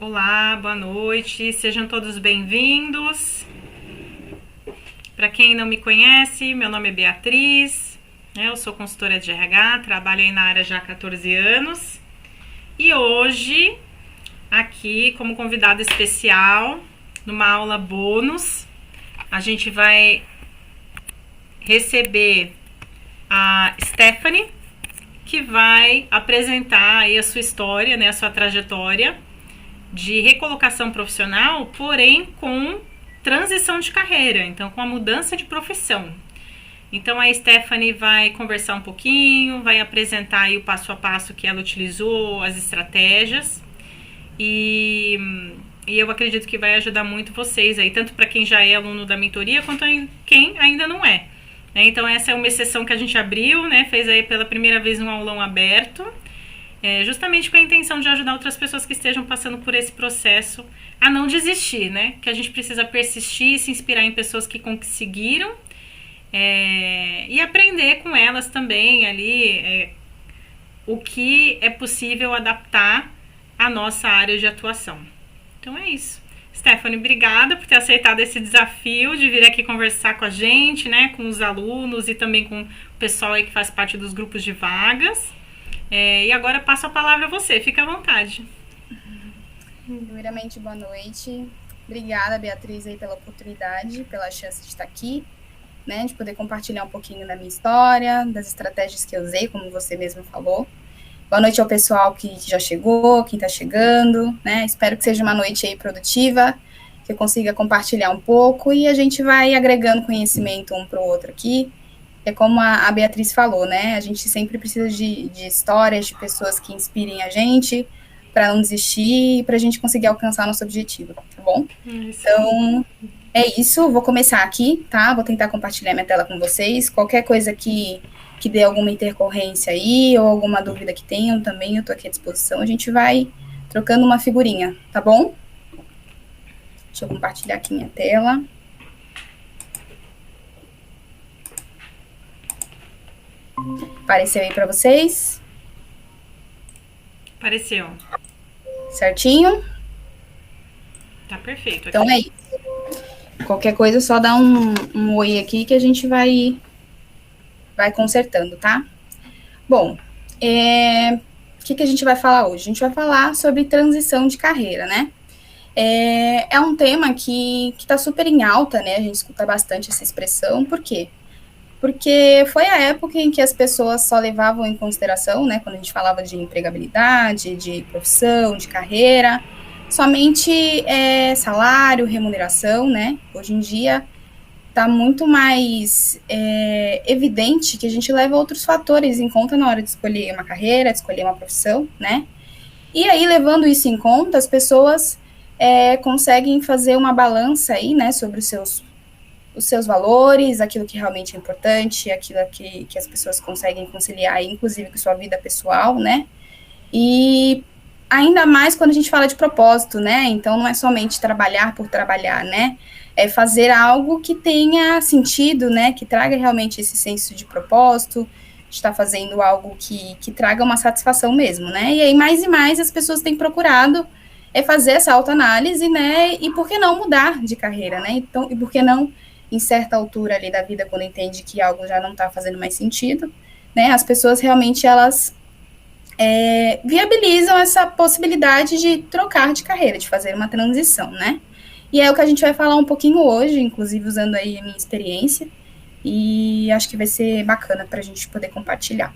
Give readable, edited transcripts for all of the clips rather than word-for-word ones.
Olá, boa noite, sejam todos bem-vindos. Para quem não me conhece, meu nome é Beatriz, eu sou consultora de RH, trabalho aí na área já há 14 anos e hoje, aqui como convidada especial, numa aula bônus, a gente vai receber a Stephanie, que vai apresentar aí a sua história, né, a sua trajetória de recolocação profissional, porém com transição de carreira, então com a mudança de profissão. Então a Stephanie vai conversar um pouquinho, vai apresentar aí o passo a passo que ela utilizou, as estratégias, e eu acredito que vai ajudar muito vocês aí, tanto para quem já é aluno da mentoria, quanto quem ainda não é. Então essa é uma exceção que a gente abriu, né, fez aí pela primeira vez um aulão aberto, justamente com a intenção de ajudar outras pessoas que estejam passando por esse processo a não desistir, né? Que a gente precisa persistir, se inspirar em pessoas que conseguiram e aprender com elas também ali o que é possível adaptar à nossa área de atuação. Então é isso. Stephanie, obrigada por ter aceitado esse desafio de vir aqui conversar com a gente, né? Com os alunos e também com o pessoal aí que faz parte dos grupos de vagas. E agora passo a palavra a você, fica à vontade. Primeiramente, boa noite. Obrigada, Beatriz, aí pela oportunidade, pela chance de estar aqui, né, de poder compartilhar um pouquinho da minha história, das estratégias que eu usei, como você mesmo falou. Boa noite ao pessoal que já chegou, quem está chegando, né, espero que seja uma noite aí produtiva, que eu consiga compartilhar um pouco e a gente vai agregando conhecimento um para o outro aqui. É como a Beatriz falou, né? A gente sempre precisa de histórias, de pessoas que inspirem a gente para não desistir e para a gente conseguir alcançar nosso objetivo, tá bom? Então, é isso. Vou começar aqui, tá? Vou tentar compartilhar minha tela com vocês. Qualquer coisa que dê alguma intercorrência aí ou alguma dúvida que tenham também, eu tô aqui à disposição. A gente vai trocando uma figurinha, tá bom? Deixa eu compartilhar aqui minha tela. Apareceu aí para vocês? Apareceu. Certinho? Tá perfeito. Então é isso. Qualquer coisa, só dá um oi aqui que a gente vai consertando, tá? Bom, o que a gente vai falar hoje? A gente vai falar sobre transição de carreira, né? É um tema que tá super em alta, né? A gente escuta bastante essa expressão. Por quê? Porque foi a época em que as pessoas só levavam em consideração, né, quando a gente falava de empregabilidade, de profissão, de carreira, somente salário, remuneração, né? Hoje em dia está muito mais evidente que a gente leva outros fatores em conta na hora de escolher uma carreira, de escolher uma profissão, né? E aí, levando isso em conta, as pessoas conseguem fazer uma balança aí, né, sobre os seus valores, aquilo que realmente é importante, aquilo que as pessoas conseguem conciliar, inclusive com sua vida pessoal, né? E ainda mais quando a gente fala de propósito, né? Então, não é somente trabalhar por trabalhar, né? É fazer algo que tenha sentido, né? Que traga realmente esse senso de propósito, de estar fazendo algo que traga uma satisfação mesmo, né? E aí, mais e mais, as pessoas têm procurado fazer essa autoanálise, né? E por que não mudar de carreira, né? Então, e por que não em certa altura ali da vida, quando entende que algo já não está fazendo mais sentido, né, as pessoas realmente, elas viabilizam essa possibilidade de trocar de carreira, de fazer uma transição, né, e é o que a gente vai falar um pouquinho hoje, inclusive usando aí a minha experiência, e acho que vai ser bacana para a gente poder compartilhar.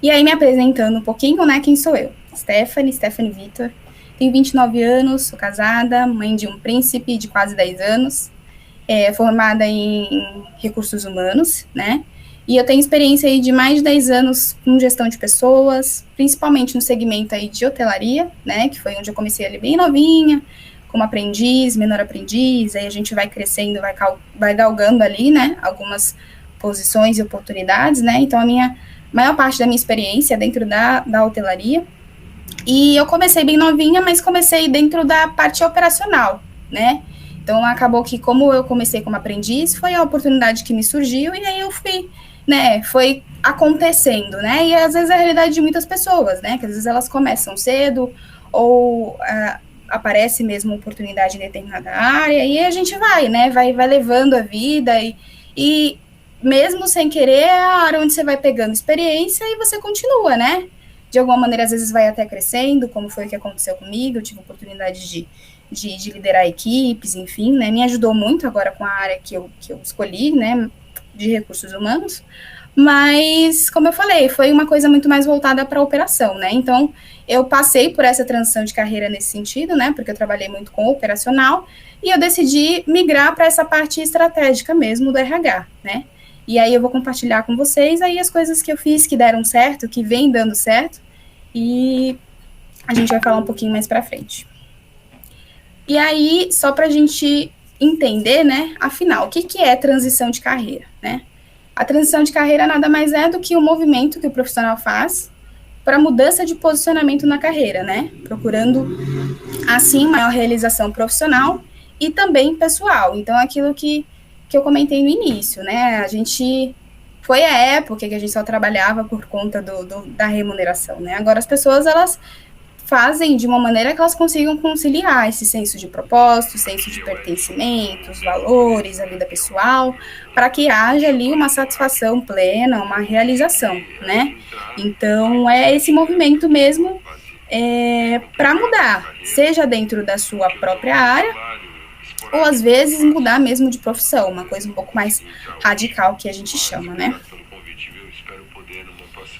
E aí, me apresentando um pouquinho, né, quem sou eu? Stephanie Vitor, tenho 29 anos, sou casada, mãe de um príncipe de quase 10 anos, formada em recursos humanos, né? E eu tenho experiência aí de mais de 10 anos com gestão de pessoas, principalmente no segmento aí de hotelaria, né? Que foi onde eu comecei ali bem novinha, como aprendiz, menor aprendiz, aí a gente vai crescendo, vai galgando ali, né? Algumas posições e oportunidades, né? Então, a maior parte da minha experiência é dentro da hotelaria. E eu comecei bem novinha, mas comecei dentro da parte operacional, né? Então, acabou que, como eu comecei como aprendiz, foi a oportunidade que me surgiu e aí eu fui, né, foi acontecendo, né? E às vezes é a realidade de muitas pessoas, né? Que às vezes elas começam cedo ou aparece mesmo oportunidade em determinada área, e a gente vai, né, vai levando a vida, e mesmo sem querer, é a área onde você vai pegando experiência e você continua, né, de alguma maneira, às vezes vai até crescendo, como foi o que aconteceu comigo, eu tive oportunidade de liderar equipes, enfim, né, me ajudou muito agora com a área que eu escolhi, né, de recursos humanos, mas, como eu falei, foi uma coisa muito mais voltada para a operação, né, então, eu passei por essa transição de carreira nesse sentido, né, porque eu trabalhei muito com o operacional, e eu decidi migrar para essa parte estratégica mesmo do RH, né, e aí eu vou compartilhar com vocês aí as coisas que eu fiz que deram certo, que vem dando certo, e a gente vai falar um pouquinho mais para frente. E aí, só para a gente entender, né, afinal, o que é transição de carreira, né? A transição de carreira nada mais é do que o movimento que o profissional faz para mudança de posicionamento na carreira, né? Procurando, assim, maior realização profissional e também pessoal. Então, aquilo que eu comentei no início, né? A gente... Foi a época que a gente só trabalhava por conta da remuneração, né? Agora, as pessoas, elas fazem de uma maneira que elas consigam conciliar esse senso de propósito, senso de pertencimento, os valores, a vida pessoal, para que haja ali uma satisfação plena, uma realização, né? Então, é esse movimento mesmo para mudar, seja dentro da sua própria área, ou às vezes mudar mesmo de profissão, uma coisa um pouco mais radical que a gente chama, né?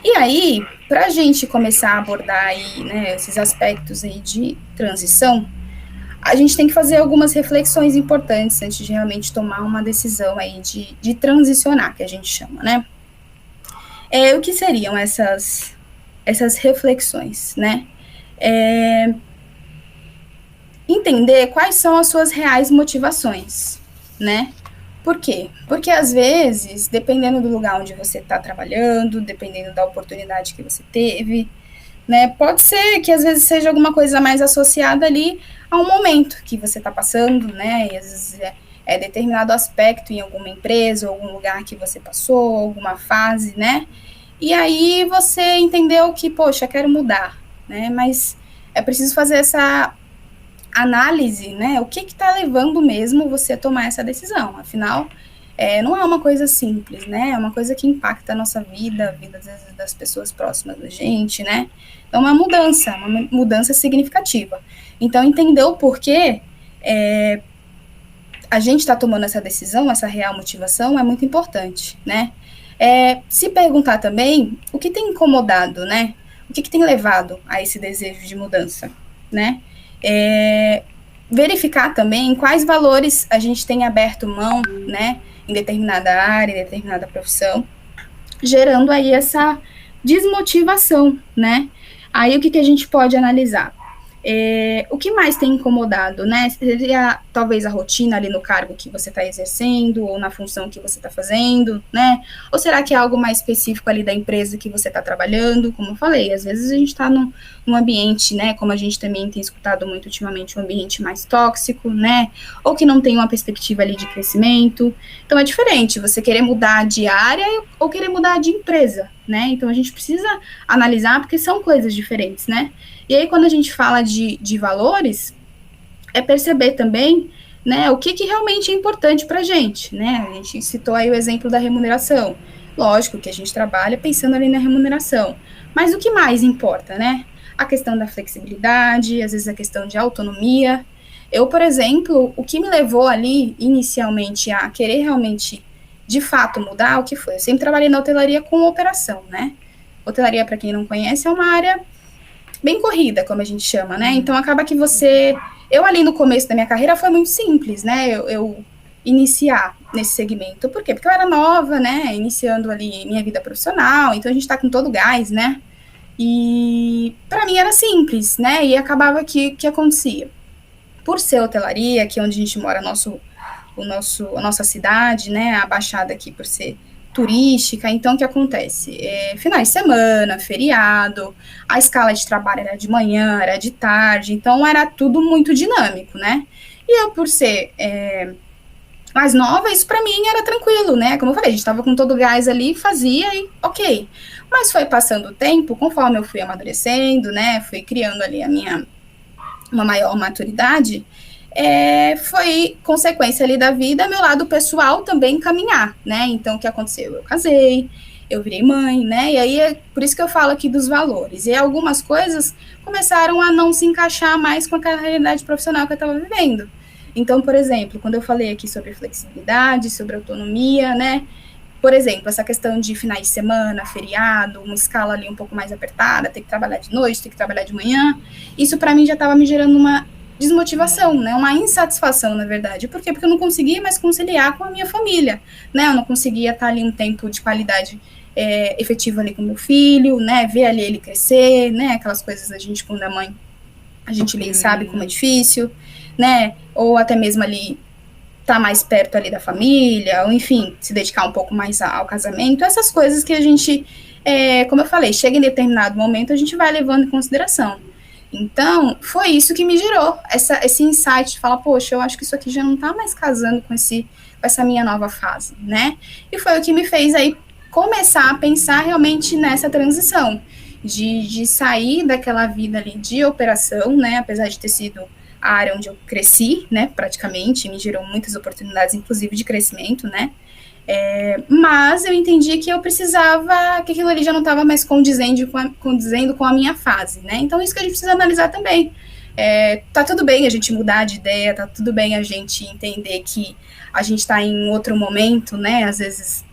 E aí, para a gente começar a abordar aí, né, esses aspectos aí de transição, a gente tem que fazer algumas reflexões importantes antes de realmente tomar uma decisão aí de transicionar, que a gente chama, né? O que seriam essas reflexões, né? Entender quais são as suas reais motivações, né? Por quê? Porque, às vezes, dependendo do lugar onde você está trabalhando, dependendo da oportunidade que você teve, né, pode ser que, às vezes, seja alguma coisa mais associada ali a um momento que você está passando, né, e, às vezes, é determinado aspecto em alguma empresa, ou algum lugar que você passou, alguma fase, né, e aí você entendeu que, poxa, quero mudar, né, mas é preciso fazer essa análise, né, o que está levando mesmo você a tomar essa decisão, afinal, não é uma coisa simples, né, é uma coisa que impacta a nossa vida, a vida das pessoas próximas da gente, né, então é uma mudança significativa, então entender o porquê a gente está tomando essa decisão, essa real motivação é muito importante, né, se perguntar também o que tem incomodado, né, o que tem levado a esse desejo de mudança, né, verificar também quais valores a gente tem aberto mão, né, em determinada área, em determinada profissão, gerando aí essa desmotivação, né? Aí o que a gente pode analisar? O que mais tem incomodado, né? Seria talvez a rotina ali no cargo que você está exercendo, ou na função que você está fazendo, né? Ou será que é algo mais específico ali da empresa que você está trabalhando? Como eu falei, às vezes a gente está num ambiente, né? Como a gente também tem escutado muito ultimamente, um ambiente mais tóxico, né? Ou que não tem uma perspectiva ali de crescimento. Então é diferente você querer mudar de área ou querer mudar de empresa, né? Então a gente precisa analisar porque são coisas diferentes, né? E aí, quando a gente fala de valores, é perceber também, né, o que realmente é importante para a gente, né? A gente citou aí o exemplo da remuneração. Lógico que a gente trabalha pensando ali na remuneração, mas o que mais importa, né? A questão da flexibilidade, às vezes a questão de autonomia. Eu, por exemplo, o que me levou ali, inicialmente, a querer realmente, de fato, mudar, o que foi? Eu sempre trabalhei na hotelaria com operação, né? Hotelaria, para quem não conhece, é uma área bem corrida, como a gente chama, né? Então, acaba que eu ali no começo da minha carreira foi muito simples, né? Eu iniciar nesse segmento. Por quê? Porque eu era nova, né? Iniciando ali minha vida profissional, então a gente tá com todo gás, né? E para mim era simples, né? E acabava que acontecia. Por ser hotelaria, aqui onde a gente mora, a nossa cidade, né? A Baixada aqui por ser turística, então o que acontece? Finais de semana, feriado, a escala de trabalho era de manhã, era de tarde, então era tudo muito dinâmico, né? E eu, por ser mais nova, isso para mim era tranquilo, né? Como eu falei, a gente estava com todo o gás ali, fazia e ok. Mas foi passando o tempo, conforme eu fui amadurecendo, né? Fui criando ali a minha uma maior maturidade, foi consequência ali da vida, meu lado pessoal também caminhar, né? Então, o que aconteceu? Eu casei, eu virei mãe, né? E aí, é por isso que eu falo aqui dos valores. E algumas coisas começaram a não se encaixar mais com a realidade profissional que eu estava vivendo. Então, por exemplo, quando eu falei aqui sobre flexibilidade, sobre autonomia, né? Por exemplo, essa questão de finais de semana, feriado, uma escala ali um pouco mais apertada, ter que trabalhar de noite, ter que trabalhar de manhã, isso para mim já estava me gerando uma desmotivação, né? Uma insatisfação, na verdade. Por quê? Porque eu não conseguia mais conciliar com a minha família, né? Eu não conseguia estar ali um tempo de qualidade efetiva ali com meu filho, né? Ver ali ele crescer, né? Aquelas coisas a gente, quando é mãe, a gente bem sabe como é difícil, né? Ou até mesmo ali estar mais perto ali da família, ou enfim, se dedicar um pouco mais ao casamento, essas coisas que a gente, como eu falei, chega em determinado momento, a gente vai levando em consideração. Então, foi isso que me gerou esse insight de falar, poxa, eu acho que isso aqui já não está mais casando com essa minha nova fase, né? E foi o que me fez aí começar a pensar realmente nessa transição, de sair daquela vida ali de operação, né? Apesar de ter sido a área onde eu cresci, né, praticamente, me gerou muitas oportunidades, inclusive de crescimento, né, mas eu entendi que eu precisava, que aquilo ali já não estava mais condizendo com a minha fase, né, então isso que a gente precisa analisar também. Tá tudo bem a gente mudar de ideia, tá tudo bem a gente entender que a gente está em outro momento, né, às vezes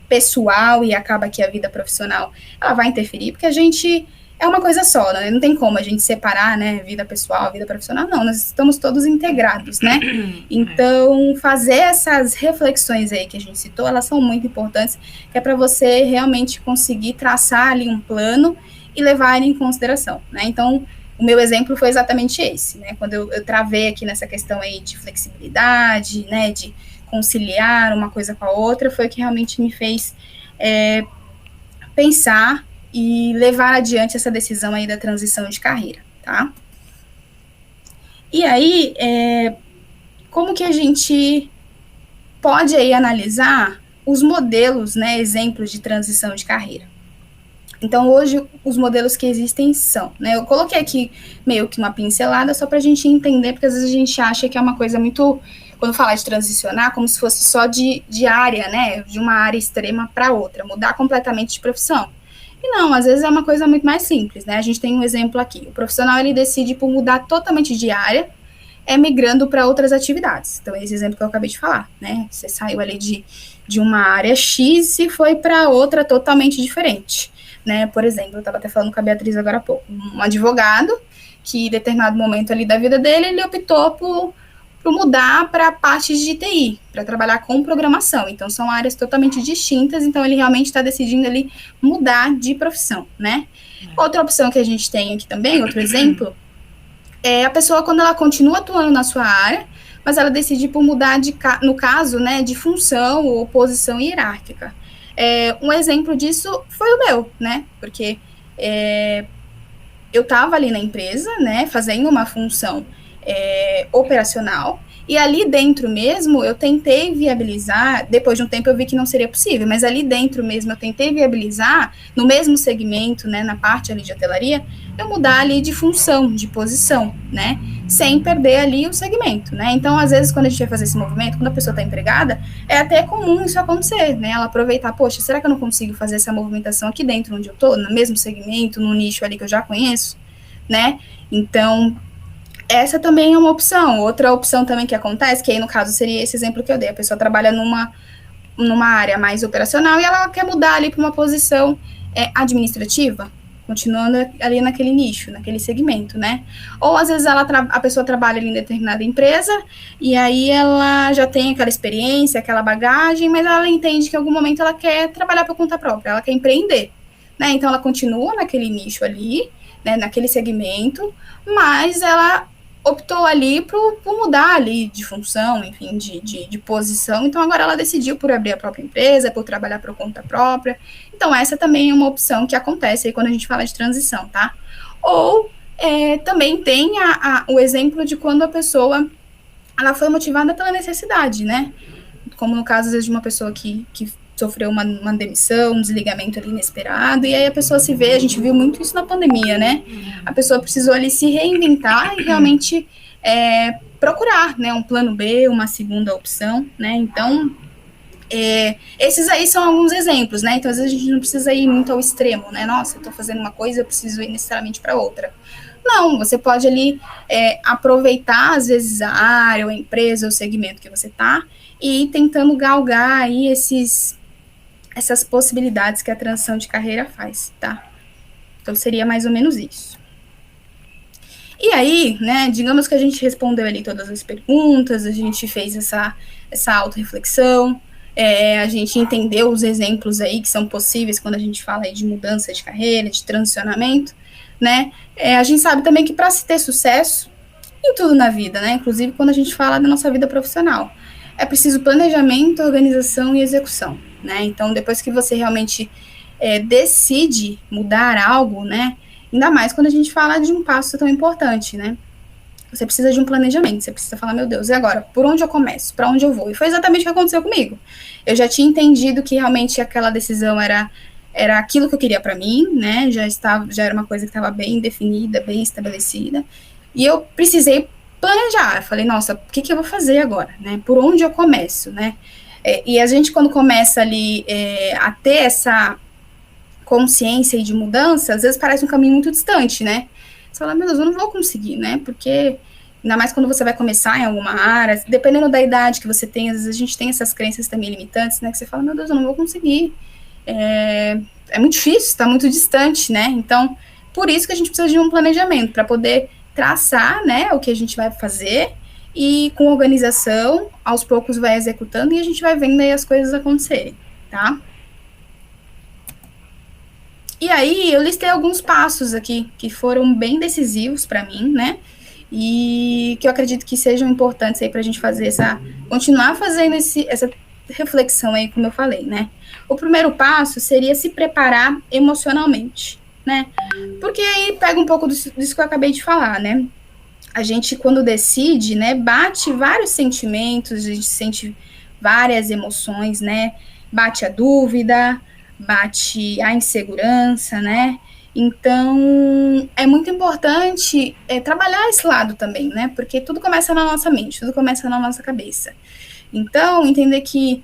pessoal, e acaba que a vida profissional, ela vai interferir, porque a gente é uma coisa só, né? Não tem como a gente separar, né, vida pessoal, vida profissional, não, nós estamos todos integrados, né? Então, fazer essas reflexões aí que a gente citou, elas são muito importantes, que é para você realmente conseguir traçar ali um plano e levar ele em consideração, né? Então, o meu exemplo foi exatamente esse, né? Quando eu travei aqui nessa questão aí de flexibilidade, né, de conciliar uma coisa com a outra, foi o que realmente me fez pensar e levar adiante essa decisão aí da transição de carreira, tá? E aí, como que a gente pode aí analisar os modelos, né, exemplos de transição de carreira? Então, hoje, os modelos que existem são, né, eu coloquei aqui meio que uma pincelada só para a gente entender, porque às vezes a gente acha que é uma coisa muito, quando falar de transicionar, como se fosse só de área, né, de uma área extrema para outra, mudar completamente de profissão. E não, às vezes é uma coisa muito mais simples, né? A gente tem um exemplo aqui. O profissional, ele decide por mudar totalmente de área, migrando para outras atividades. Então, esse exemplo que eu acabei de falar, né? Você saiu ali de uma área X e foi para outra totalmente diferente, né? Por exemplo, eu estava até falando com a Beatriz agora há pouco. Um advogado que, em determinado momento ali da vida dele, ele optou por mudar para partes de TI, para trabalhar com programação. Então, são áreas totalmente distintas, então ele realmente está decidindo ali mudar de profissão, né? Outra opção que a gente tem aqui também, outro exemplo, é a pessoa quando ela continua atuando na sua área, mas ela decide por mudar, no caso, né, de função ou posição hierárquica. Um exemplo disso foi o meu, né? Porque eu estava ali na empresa, né, fazendo uma função operacional, e ali dentro mesmo eu tentei viabilizar, depois de um tempo eu vi que não seria possível, mas ali dentro mesmo eu tentei viabilizar, no mesmo segmento, né, na parte ali de hotelaria, eu mudar ali de função, de posição, né, sem perder ali o segmento, né, então às vezes quando a gente vai fazer esse movimento, quando a pessoa está empregada, é até comum isso acontecer, né, ela aproveitar, poxa, será que eu não consigo fazer essa movimentação aqui dentro onde eu tô, no mesmo segmento, no nicho ali que eu já conheço, né, então essa também é uma opção. Outra opção também que acontece, que aí no caso seria esse exemplo que eu dei, a pessoa trabalha numa área mais operacional e ela quer mudar ali para uma posição administrativa, continuando ali naquele nicho, naquele segmento, né? Ou às vezes a pessoa trabalha ali em determinada empresa e aí ela já tem aquela experiência, aquela bagagem, mas ela entende que em algum momento ela quer trabalhar por conta própria, ela quer empreender, né? Então ela continua naquele nicho ali, né, naquele segmento, mas ela optou ali por mudar ali de função, enfim, de posição, então agora ela decidiu por abrir a própria empresa, por trabalhar por conta própria, então essa também é uma opção que acontece aí quando a gente fala de transição, tá? Ou também tem o exemplo de quando a pessoa, ela foi motivada pela necessidade, né? Como no caso, às vezes, de uma pessoa que sofreu uma demissão, um desligamento ali inesperado, e aí a pessoa se vê, a gente viu muito isso na pandemia, né? A pessoa precisou ali se reinventar e realmente procurar, né, um plano B, uma segunda opção, né? Então, esses aí são alguns exemplos, né? Então, às vezes a gente não precisa ir muito ao extremo, né? Nossa, eu tô fazendo uma coisa, eu preciso ir necessariamente para outra. Não, você pode ali aproveitar, às vezes, a área, ou a empresa, ou o segmento que você tá, e ir tentando galgar aí essas possibilidades que a transição de carreira faz, tá? Então, seria mais ou menos isso. E aí, né, digamos que a gente respondeu ali todas as perguntas, a gente fez essa autorreflexão, a gente entendeu os exemplos aí que são possíveis quando a gente fala aí de mudança de carreira, de transicionamento, né? A gente sabe também que para se ter sucesso em tudo na vida, né? Inclusive quando a gente fala da nossa vida profissional, é preciso planejamento, organização e execução, né? Então, depois que você realmente decide mudar algo, né? Ainda mais quando a gente fala de um passo tão importante, né? Você precisa de um planejamento, você precisa falar, meu Deus, e agora? Por onde eu começo? Para onde eu vou? E foi exatamente o que aconteceu comigo. Eu já tinha entendido que realmente aquela decisão era aquilo que eu queria para mim, né? Já era uma coisa que estava bem definida, bem estabelecida. E eu precisei planejar. Eu falei, nossa, o que eu vou fazer agora, né? Por onde eu começo, né? E a gente, quando começa ali a ter essa consciência e de mudança, às vezes parece um caminho muito distante, né? Você fala, meu Deus, eu não vou conseguir, né? Porque, ainda mais quando você vai começar em alguma área, dependendo da idade que você tem, às vezes a gente tem essas crenças também limitantes, né? Que você fala, meu Deus, eu não vou conseguir. É muito difícil, está muito distante, né? Então, por isso que a gente precisa de um planejamento, para poder traçar, né, o que a gente vai fazer, e com organização, aos poucos vai executando, e a gente vai vendo aí as coisas acontecerem, tá? E aí, eu listei alguns passos aqui que foram bem decisivos para mim, né? E que eu acredito que sejam importantes aí para a gente fazer continuar fazendo essa reflexão aí, como eu falei, né? O primeiro passo seria se preparar emocionalmente, né? Porque aí pega um pouco disso que eu acabei de falar, né? A gente, quando decide, né, bate vários sentimentos, a gente sente várias emoções, né? Bate a dúvida, bate a insegurança, né? Então, é muito importante trabalhar esse lado também, né? Porque tudo começa na nossa mente, tudo começa na nossa cabeça. Então, entender que,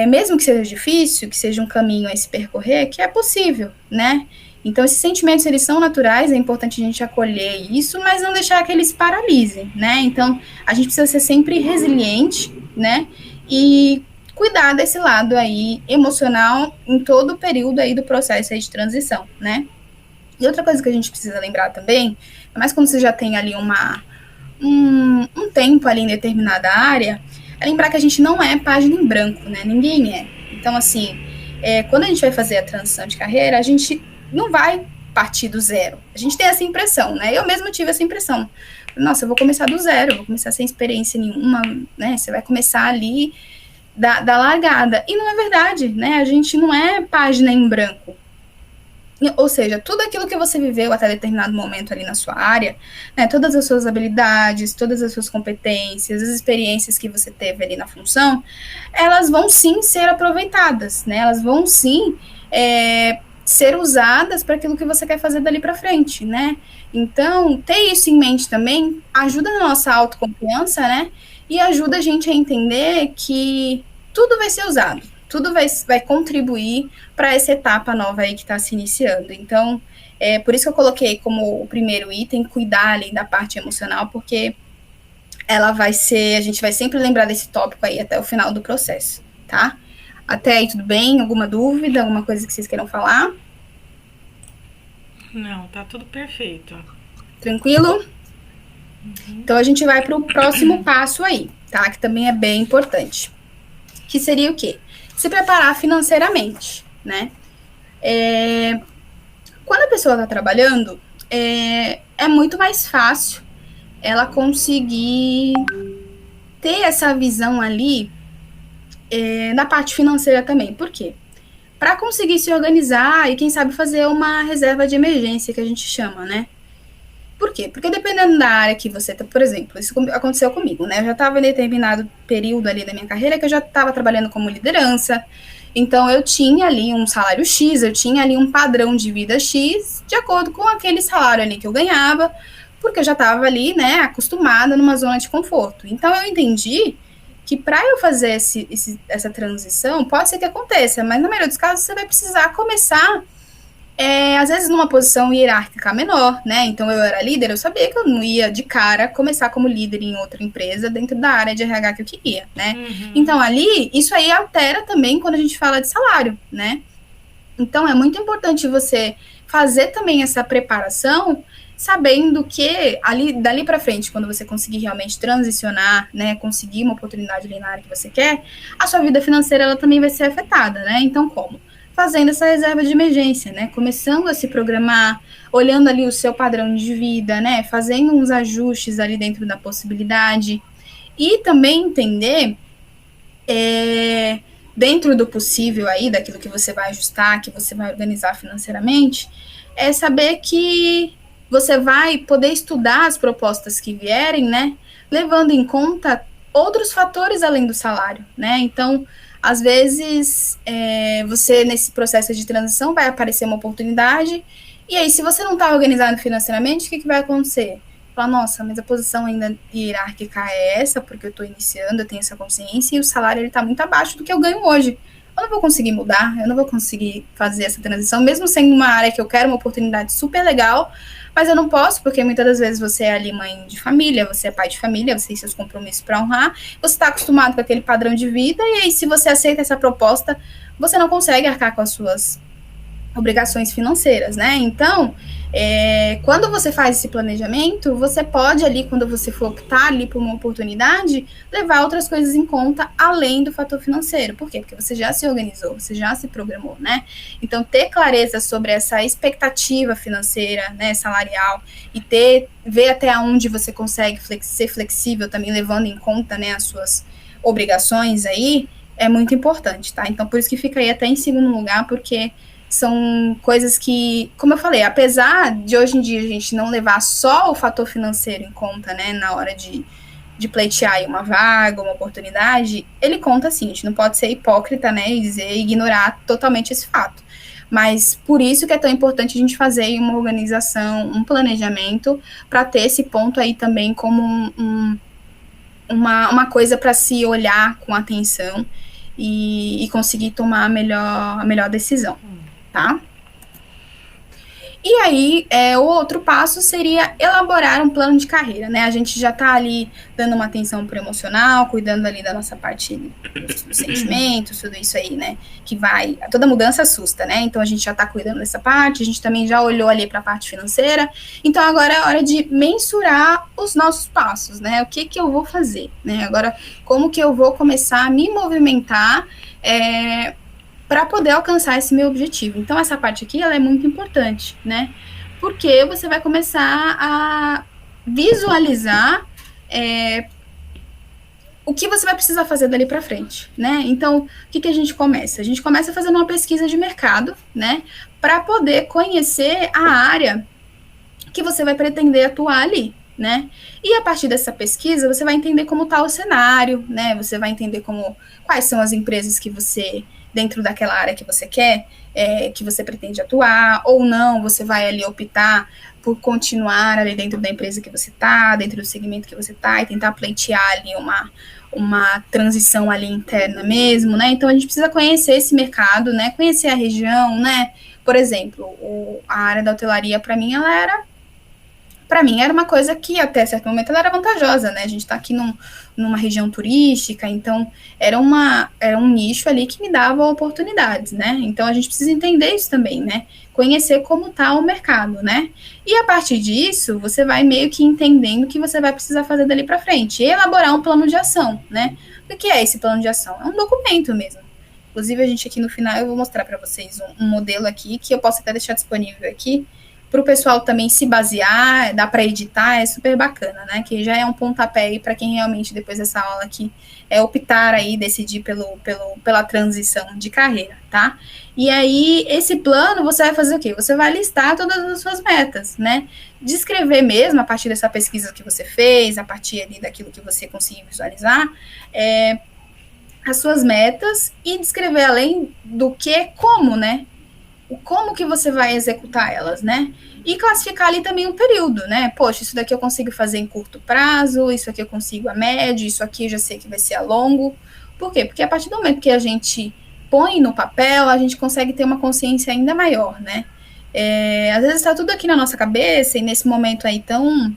mesmo que seja difícil, que seja um caminho a se percorrer, que é possível, né? Então, esses sentimentos, eles são naturais, é importante a gente acolher isso, mas não deixar que eles paralisem, né? Então, a gente precisa ser sempre resiliente, né? E cuidar desse lado aí emocional em todo o período aí do processo aí de transição, né? E outra coisa que a gente precisa lembrar também, mas quando você já tem ali um tempo ali em determinada área, é lembrar que a gente não é página em branco, né? Ninguém é. Então, assim, quando a gente vai fazer a transição de carreira, a gente não vai partir do zero. A gente tem essa impressão, né? Eu mesma tive essa impressão. Nossa, eu vou começar do zero, eu vou começar sem experiência nenhuma, né? Você vai começar ali da largada. E não é verdade, né? A gente não é página em branco. Ou seja, tudo aquilo que você viveu até determinado momento ali na sua área, né, todas as suas habilidades, todas as suas competências, as experiências que você teve ali na função, elas vão sim ser aproveitadas, né? Elas vão sim ser usadas para aquilo que você quer fazer dali para frente, né? Então, ter isso em mente também ajuda na nossa autoconfiança, né? E ajuda a gente a entender que tudo vai ser usado, tudo vai contribuir para essa etapa nova aí que está se iniciando. Então, por isso que eu coloquei como o primeiro item, cuidar ali da parte emocional, porque ela vai ser, a gente vai sempre lembrar desse tópico aí até o final do processo, tá? Até aí tudo bem? Alguma dúvida, alguma coisa que vocês queiram falar? Não, tá tudo perfeito. Tranquilo? Então, a gente vai para o próximo passo aí, tá? Que também é bem importante. Que seria o quê? Se preparar financeiramente, né? Quando a pessoa está trabalhando, é muito mais fácil ela conseguir ter essa visão ali na parte financeira também. Por quê? Para conseguir se organizar e, quem sabe, fazer uma reserva de emergência, que a gente chama, né? Por quê? Porque dependendo da área que você tá, por exemplo, isso aconteceu comigo, né? Eu já estava em determinado período ali da minha carreira que eu já estava trabalhando como liderança, Então, eu tinha ali um salário X, eu tinha ali um padrão de vida X, de acordo com aquele salário ali que eu ganhava, porque eu já estava ali, né, acostumada numa zona de conforto. Então, eu entendi que para eu fazer essa transição, pode ser que aconteça, mas na maioria dos casos você vai precisar começar, às vezes numa posição hierárquica menor, né? Então eu era líder, eu sabia que eu não ia de cara começar como líder em outra empresa dentro da área de RH que eu queria, né? Então ali, isso aí altera também quando a gente fala de salário, né? Então é muito importante você fazer também essa preparação, sabendo que dali para frente, quando você conseguir realmente transicionar, né, conseguir uma oportunidade ali na área que você quer, a sua vida financeira ela também vai ser afetada, né? Então como? Fazendo essa reserva de emergência, né? Começando a se programar, olhando ali o seu padrão de vida, né? Fazendo uns ajustes ali dentro da possibilidade e também entender dentro do possível aí, daquilo que você vai ajustar, que você vai organizar financeiramente, é saber que você vai poder estudar as propostas que vierem, né, levando em conta outros fatores além do salário, né, então, às vezes, você, nesse processo de transição, vai aparecer uma oportunidade, e aí, se você não está organizado financeiramente, o que vai acontecer? Falar, nossa, mas a posição ainda hierárquica é essa, porque eu estou iniciando, eu tenho essa consciência, e o salário está muito abaixo do que eu ganho hoje. Eu não vou conseguir mudar, eu não vou conseguir fazer essa transição, mesmo sendo uma área que eu quero, uma oportunidade super legal, mas eu não posso, porque muitas das vezes você é ali mãe de família, você é pai de família, você tem seus compromissos para honrar, você está acostumado com aquele padrão de vida, e aí se você aceita essa proposta, você não consegue arcar com as suas obrigações financeiras, né? Então, quando você faz esse planejamento, você pode ali, quando você for optar ali por uma oportunidade, levar outras coisas em conta além do fator financeiro. Por quê? Porque você já se organizou, você já se programou, né? Então, ter clareza sobre essa expectativa financeira, né, salarial, e ver até onde você consegue ser flexível também, levando em conta, né, as suas obrigações aí, é muito importante, tá? Então, por isso que fica aí até em segundo lugar, porque são coisas que, como eu falei, apesar de hoje em dia a gente não levar só o fator financeiro em conta, né, na hora de pleitear uma vaga, uma oportunidade, ele conta sim, a gente não pode ser hipócrita, né, e ignorar totalmente esse fato. Mas por isso que é tão importante a gente fazer uma organização, um planejamento, para ter esse ponto aí também como uma coisa para se olhar com atenção e conseguir tomar a melhor decisão. Tá? E aí, o outro passo seria elaborar um plano de carreira, né? A gente já tá ali dando uma atenção pro emocional, cuidando ali da nossa parte dos sentimentos, tudo isso aí, né? Toda mudança assusta, né? Então a gente já tá cuidando dessa parte, a gente também já olhou ali para a parte financeira. Então agora é hora de mensurar os nossos passos, né? O que eu vou fazer, né? Agora, como que eu vou começar a me movimentar, para poder alcançar esse meu objetivo. Então, essa parte aqui, ela é muito importante, né? Porque você vai começar a visualizar o que você vai precisar fazer dali para frente, né? Então, o que a gente começa? A gente começa fazendo uma pesquisa de mercado, né? Para poder conhecer a área que você vai pretender atuar ali, né? E a partir dessa pesquisa, você vai entender como está o cenário, né? Você vai entender quais são as empresas que você, dentro daquela área que você quer, que você pretende atuar, ou não, você vai ali optar por continuar ali dentro da empresa que você está, dentro do segmento que você está, e tentar pleitear ali uma transição ali interna mesmo, né? Então, a gente precisa conhecer esse mercado, né? Conhecer a região, né? Por exemplo, a área da hotelaria, para mim, era uma coisa que até certo momento ela era vantajosa, né? A gente está aqui numa região turística, então era um nicho ali que me dava oportunidades, né? Então a gente precisa entender isso também, né? Conhecer como está o mercado, né? E a partir disso, você vai meio que entendendo o que você vai precisar fazer dali para frente. E elaborar um plano de ação, né? O que é esse plano de ação? É um documento mesmo. Inclusive, a gente aqui no final, eu vou mostrar para vocês um modelo aqui, que eu posso até deixar disponível aqui, para o pessoal também se basear, dá para editar, é super bacana, né? Que já é um pontapé aí para quem realmente, depois dessa aula aqui, optar aí, decidir pela transição de carreira, tá? E aí, esse plano, você vai fazer o quê? Você vai listar todas as suas metas, né? Descrever mesmo, a partir dessa pesquisa que você fez, a partir ali daquilo que você conseguiu visualizar, as suas metas e descrever além do que, como, né? O como que você vai executar elas, né? E classificar ali também um período, né? Poxa, isso daqui eu consigo fazer em curto prazo, isso aqui eu consigo a médio, isso aqui eu já sei que vai ser a longo. Por quê? Porque a partir do momento que a gente põe no papel, a gente consegue ter uma consciência ainda maior, né? Às vezes está tudo aqui na nossa cabeça e nesse momento aí tão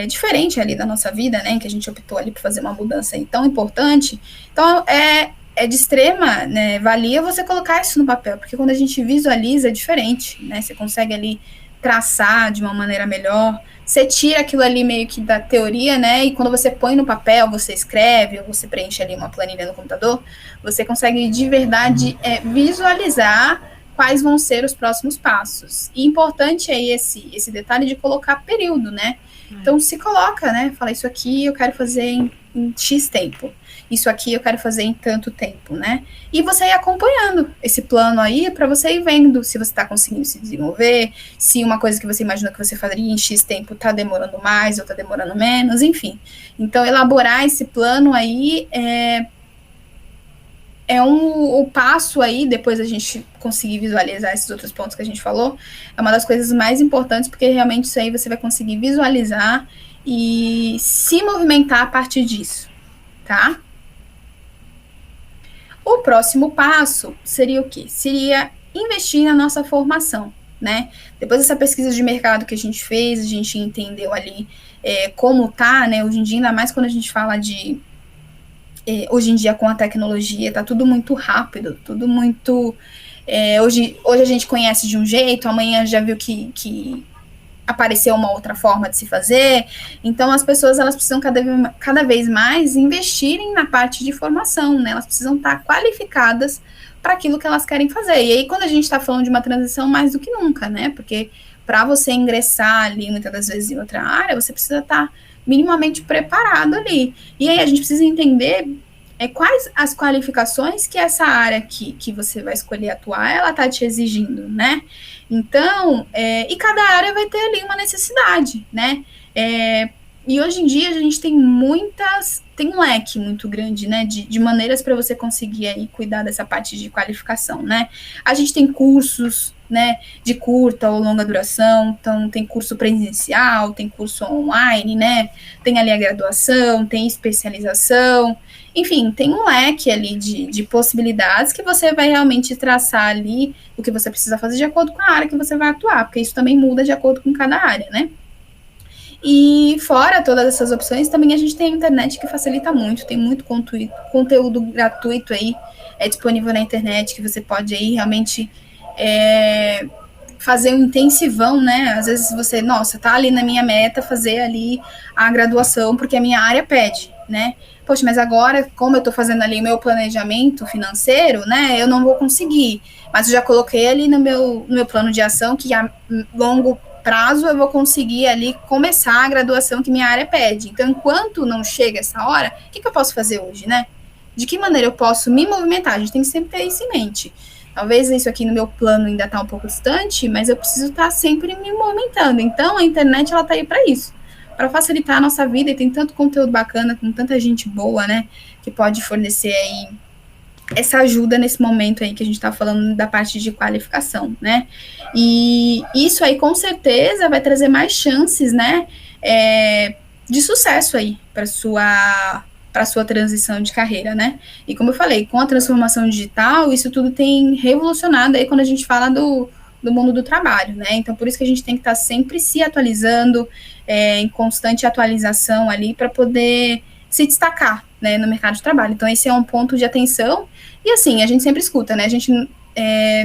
diferente ali da nossa vida, né, que a gente optou ali por fazer uma mudança aí tão importante. Então, é de extrema, né, valia você colocar isso no papel, porque quando a gente visualiza é diferente, né, você consegue ali traçar de uma maneira melhor, você tira aquilo ali meio que da teoria, né, e quando você põe no papel, você escreve, ou você preenche ali uma planilha no computador, você consegue de verdade visualizar quais vão ser os próximos passos. E importante é esse detalhe de colocar período, né? Então se coloca, né? Fala, isso aqui eu quero fazer em X tempo. Isso aqui eu quero fazer em tanto tempo, né? E você ir acompanhando esse plano aí para você ir vendo se você está conseguindo se desenvolver, se uma coisa que você imaginou que você faria em X tempo está demorando mais ou está demorando menos, enfim. Então elaborar esse plano aí o passo aí, depois a gente conseguir visualizar esses outros pontos que a gente falou, é uma das coisas mais importantes, porque realmente isso aí você vai conseguir visualizar e se movimentar a partir disso, tá? O próximo passo seria o quê? Seria investir na nossa formação, né? Depois dessa pesquisa de mercado que a gente fez, a gente entendeu ali como tá, né? Hoje em dia, ainda mais quando a gente fala de hoje em dia com a tecnologia, tá tudo muito rápido, tudo muito... hoje a gente conhece de um jeito, amanhã já viu que apareceu uma outra forma de se fazer, então as pessoas elas precisam cada vez mais investirem na parte de formação, né? Elas precisam estar qualificadas para aquilo que elas querem fazer, e aí quando a gente está falando de uma transição mais do que nunca, né? Porque para você ingressar ali, muitas das vezes em outra área, você precisa estar minimamente preparado ali. E aí a gente precisa entender quais as qualificações que essa área que você vai escolher atuar, ela está te exigindo, né? Então, e cada área vai ter ali uma necessidade, né? E hoje em dia a gente tem tem um leque muito grande, né, de maneiras para você conseguir aí cuidar dessa parte de qualificação, né? A gente tem cursos, né, de curta ou longa duração, então tem curso presencial, tem curso online, né, tem ali a graduação, tem especialização, enfim, tem um leque ali de possibilidades que você vai realmente traçar ali o que você precisa fazer de acordo com a área que você vai atuar, porque isso também muda de acordo com cada área, né? E fora todas essas opções, também a gente tem a internet que facilita muito, tem muito conteúdo gratuito aí, disponível na internet, que você pode aí realmente fazer um intensivão, né? Às vezes você, nossa, tá ali na minha meta fazer ali a graduação, porque a minha área pede, né? Poxa, mas agora, como eu tô fazendo ali o meu planejamento financeiro, né, eu não vou conseguir, mas eu já coloquei ali no meu plano de ação que a longo prazo eu vou conseguir ali começar a graduação que minha área pede. Então, enquanto não chega essa hora, o que eu posso fazer hoje, né? De que maneira eu posso me movimentar? A gente tem que sempre ter isso em mente. Talvez isso aqui no meu plano ainda está um pouco distante, mas eu preciso estar sempre me movimentando. Então, a internet, ela tá aí para isso, para facilitar a nossa vida, e tem tanto conteúdo bacana, com tanta gente boa, né, que pode fornecer aí essa ajuda nesse momento aí que a gente está falando da parte de qualificação, né? E isso aí com certeza vai trazer mais chances, né, de sucesso aí para sua transição de carreira, né? E como eu falei, com a transformação digital, isso tudo tem revolucionado aí quando a gente fala do mundo do trabalho, né? Então, por isso que a gente tem que estar sempre se atualizando, em constante atualização ali, para poder se destacar, né, no mercado de trabalho. Então, esse é um ponto de atenção. E assim, a gente sempre escuta, né? A gente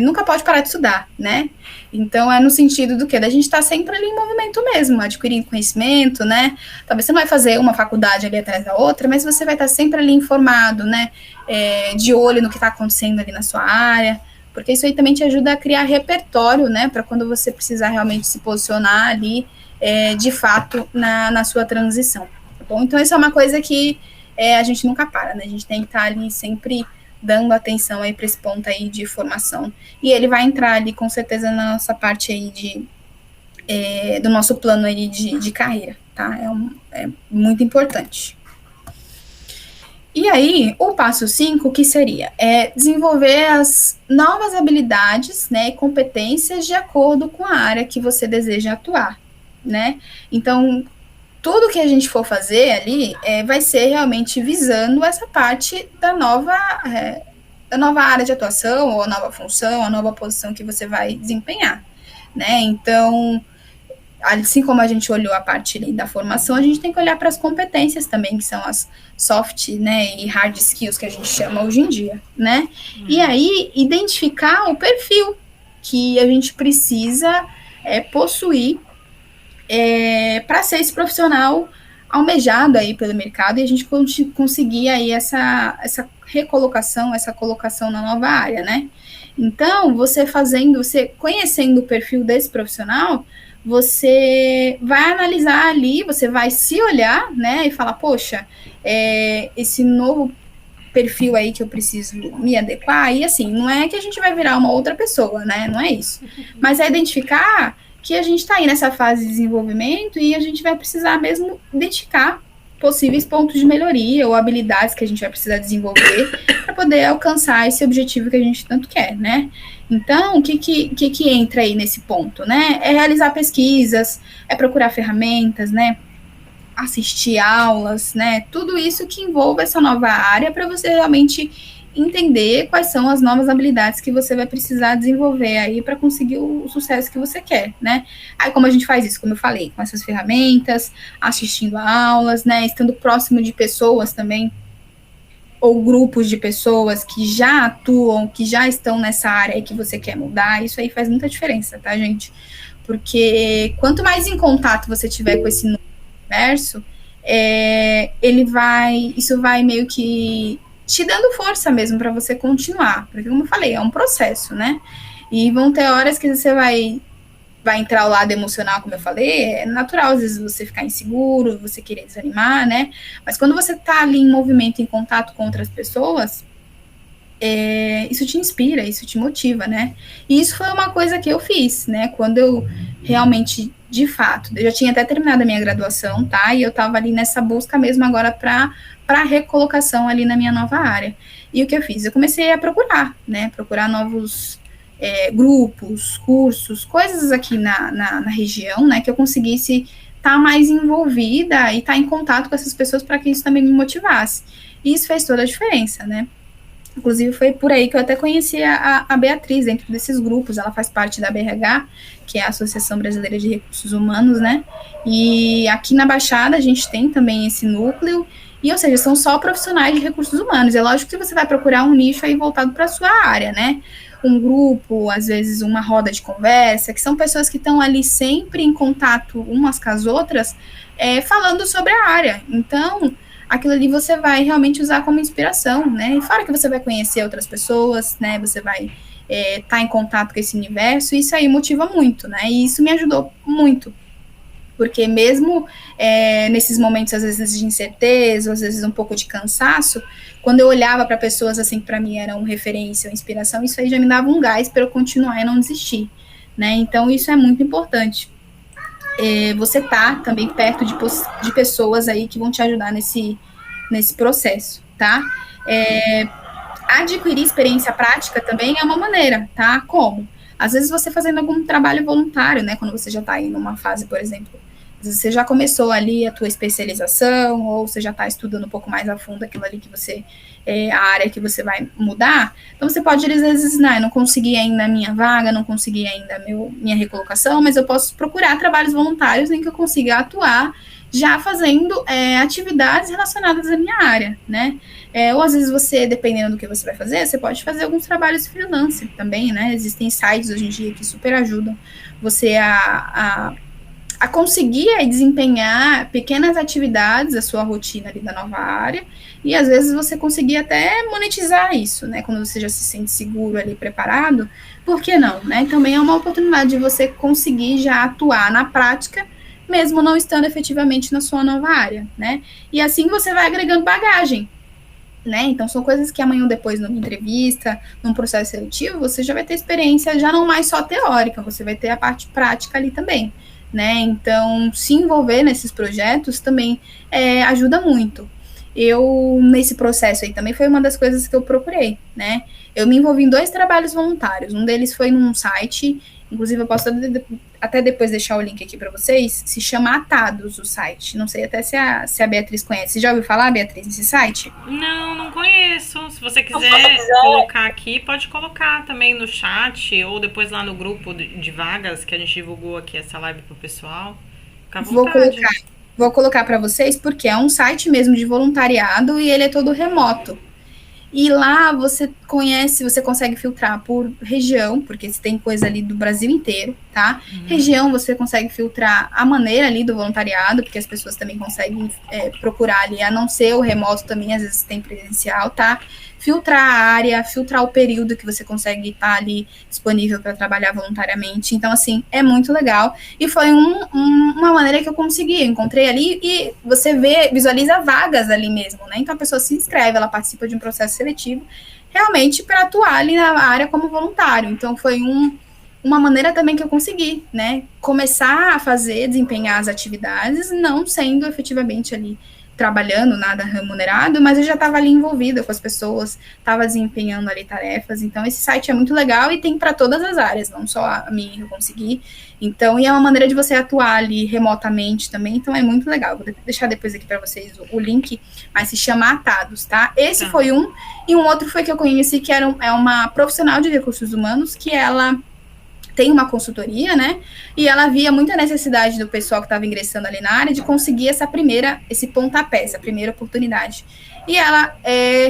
nunca pode parar de estudar, né? Então, no sentido do quê? Da gente estar sempre ali em movimento mesmo, adquirindo conhecimento, né? Talvez você não vai fazer uma faculdade ali atrás da outra, mas você vai estar sempre ali informado, né? De olho no que está acontecendo ali na sua área, porque isso aí também te ajuda a criar repertório, né? Para quando você precisar realmente se posicionar ali, de fato, na sua transição, tá bom? Então, isso é uma coisa que a gente nunca para, né? A gente tem que estar ali sempre dando atenção aí para esse ponto aí de formação. E ele vai entrar ali, com certeza, na nossa parte aí do nosso plano aí de carreira, tá? É muito importante. E aí, o passo 5, que seria? É desenvolver as novas habilidades, né, e competências de acordo com a área que você deseja atuar, né? Então, tudo que a gente for fazer ali vai ser realmente visando essa parte da nova área de atuação, ou a nova função, a nova posição que você vai desempenhar, né? Então, assim como a gente olhou a parte da formação, a gente tem que olhar para as competências também, que são as soft, né, e hard skills que a gente chama hoje em dia, né? E aí, identificar o perfil que a gente precisa possuir para ser esse profissional almejado aí pelo mercado e a gente conseguir aí essa recolocação, essa colocação na nova área, né? Então, você conhecendo o perfil desse profissional, você vai analisar ali, você vai se olhar, né, e falar, poxa, esse novo perfil aí que eu preciso me adequar, e assim, não é que a gente vai virar uma outra pessoa, né, não é isso, mas é identificar que a gente está aí nessa fase de desenvolvimento e a gente vai precisar mesmo identificar possíveis pontos de melhoria ou habilidades que a gente vai precisar desenvolver para poder alcançar esse objetivo que a gente tanto quer, né? Então, o que entra aí nesse ponto, né? É realizar pesquisas, é procurar ferramentas, né? Assistir aulas, né? Tudo isso que envolva essa nova área para você realmente entender quais são as novas habilidades que você vai precisar desenvolver aí para conseguir o sucesso que você quer, né? Aí como a gente faz isso, como eu falei, com essas ferramentas, assistindo a aulas, né? Estando próximo de pessoas também, ou grupos de pessoas que já atuam, que já estão nessa área e que você quer mudar, isso aí faz muita diferença, tá, gente? Porque quanto mais em contato você tiver com esse universo, isso vai meio que te dando força mesmo para você continuar, porque como eu falei, é um processo, né? E vão ter horas que você vai entrar o lado emocional, como eu falei, é natural às vezes você ficar inseguro, você querer desanimar, né? Mas quando você tá ali em movimento, em contato com outras pessoas, isso te inspira, isso te motiva, né? E isso foi uma coisa que eu fiz, né? Quando eu realmente, de fato, eu já tinha até terminado a minha graduação, tá? E eu tava ali nessa busca mesmo agora para recolocação ali na minha nova área. E o que eu fiz? Eu comecei a procurar, né? Procurar novos grupos, cursos, coisas aqui na região, né? Que eu conseguisse estar mais envolvida e estar em contato com essas pessoas para que isso também me motivasse. E isso fez toda a diferença, né? Inclusive, foi por aí que eu até conheci a Beatriz, dentro desses grupos. Ela faz parte da BRH, que é a Associação Brasileira de Recursos Humanos, né? E aqui na Baixada a gente tem também esse núcleo, e, ou seja, são só profissionais de recursos humanos. É lógico que você vai procurar um nicho aí voltado para a sua área, né? Um grupo, às vezes uma roda de conversa, que são pessoas que estão ali sempre em contato umas com as outras, falando sobre a área. Então, aquilo ali você vai realmente usar como inspiração, né? E fora que você vai conhecer outras pessoas, né? Você vai estar em contato com esse universo, e isso aí motiva muito, né? E isso me ajudou muito. Porque mesmo nesses momentos, às vezes, de incerteza, às vezes um pouco de cansaço, quando eu olhava para pessoas assim que para mim eram referência ou inspiração, isso aí já me dava um gás para eu continuar e não desistir, né? Então, isso é muito importante. Você tá também perto de pessoas aí que vão te ajudar nesse processo, tá? Adquirir experiência prática também é uma maneira, tá? Como? Às vezes você fazendo algum trabalho voluntário, né? Quando você já tá aí numa fase, por exemplo, às vezes você já começou ali a tua especialização, ou você já tá estudando um pouco mais a fundo aquilo ali que você, a área que você vai mudar. Então você pode, às vezes, eu não consegui ainda a minha vaga, não consegui ainda minha recolocação, mas eu posso procurar trabalhos voluntários em que eu consiga atuar já fazendo atividades relacionadas à minha área, né? Ou às vezes você, dependendo do que você vai fazer, você pode fazer alguns trabalhos freelance também, né? Existem sites hoje em dia que super ajudam você a conseguir desempenhar pequenas atividades da sua rotina ali da nova área, e às vezes você conseguir até monetizar isso, né? Quando você já se sente seguro ali, preparado, por que não, né? Também é uma oportunidade de você conseguir já atuar na prática, mesmo não estando efetivamente na sua nova área, né? E assim você vai agregando bagagem, né? Então, são coisas que amanhã ou depois, numa entrevista, num processo seletivo, você já vai ter experiência, já não mais só teórica, você vai ter a parte prática ali também, né? Então, se envolver nesses projetos também ajuda muito. eu, nesse processo aí também, foi uma das coisas que eu procurei, né? Eu me envolvi em 2 trabalhos voluntários. Um deles foi num site, inclusive eu posso até depois deixar o link aqui para vocês, se chama Atados, o site. Não sei até se a Beatriz conhece. Você já ouviu falar, Beatriz, nesse site? Não conheço. Se você quiser colocar aqui, pode colocar também no chat ou depois lá no grupo de vagas que a gente divulgou aqui essa live pro pessoal. Fica à vontade. Vou colocar para vocês porque é um site mesmo de voluntariado e ele é todo remoto. E lá você consegue filtrar por região, porque você tem coisa ali do Brasil inteiro, tá? Região, você consegue filtrar a maneira ali do voluntariado, porque as pessoas também conseguem procurar ali, a não ser o remoto também, às vezes tem presencial, tá? Filtrar a área, filtrar o período que você consegue estar ali disponível para trabalhar voluntariamente. Então, assim, é muito legal. E foi uma maneira que eu consegui. Eu encontrei ali e você visualiza vagas ali mesmo, né? Então, a pessoa se inscreve, ela participa de um processo seletivo, realmente para atuar ali na área como voluntário. Então, foi uma maneira também que eu consegui, né? Começar a desempenhar as atividades, não sendo efetivamente ali trabalhando, nada remunerado, mas eu já estava ali envolvida com as pessoas, estava desempenhando ali tarefas, então esse site é muito legal e tem para todas as áreas, não só a minha que eu consegui, então, e é uma maneira de você atuar ali remotamente também, então é muito legal, vou deixar depois aqui para vocês o link, mas se chama Atados, tá? Esse foi um, e um outro foi que eu conheci, que é uma profissional de recursos humanos, que ela tem uma consultoria, né? E ela via muita necessidade do pessoal que estava ingressando ali na área de conseguir esse pontapé, essa primeira oportunidade. E ela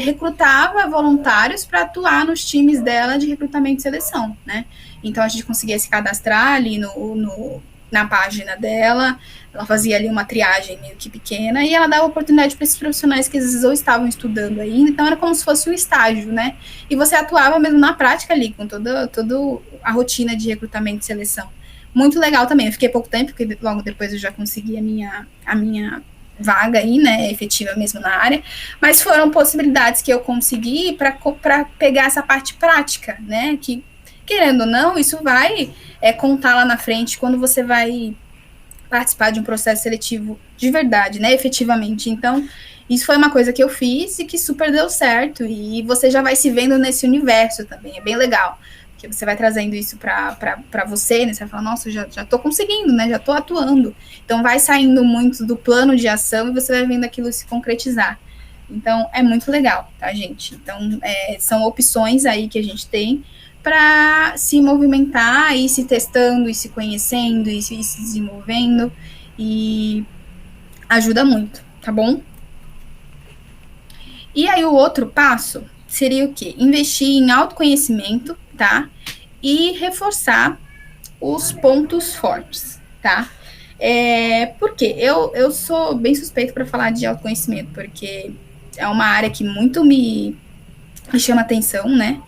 recrutava voluntários para atuar nos times dela de recrutamento e seleção, né? Então a gente conseguia se cadastrar ali na página dela, ela fazia ali uma triagem meio que pequena e ela dava oportunidade para esses profissionais que às vezes ou estavam estudando ainda, então era como se fosse um estágio, né? E você atuava mesmo na prática ali, com toda a rotina de recrutamento e seleção. Muito legal também, eu fiquei pouco tempo, porque logo depois eu já consegui a minha vaga aí, né, efetiva mesmo na área, mas foram possibilidades que eu consegui para pegar essa parte prática, né, que querendo ou não, isso vai contar lá na frente quando você vai participar de um processo seletivo de verdade, né, efetivamente. Então, isso foi uma coisa que eu fiz e que super deu certo, e você já vai se vendo nesse universo também, é bem legal, porque você vai trazendo isso para você, né, você vai falar, nossa, já tô conseguindo, né, já tô atuando. Então, vai saindo muito do plano de ação e você vai vendo aquilo se concretizar. Então, é muito legal, tá, gente? Então, são opções aí que a gente tem para se movimentar, e se testando, e se conhecendo, e se desenvolvendo, e ajuda muito, tá bom? E aí o outro passo seria o quê? Investir em autoconhecimento, tá? E reforçar os pontos fortes, tá? Por quê? Eu sou bem suspeita para falar de autoconhecimento, porque é uma área que muito me chama atenção, né?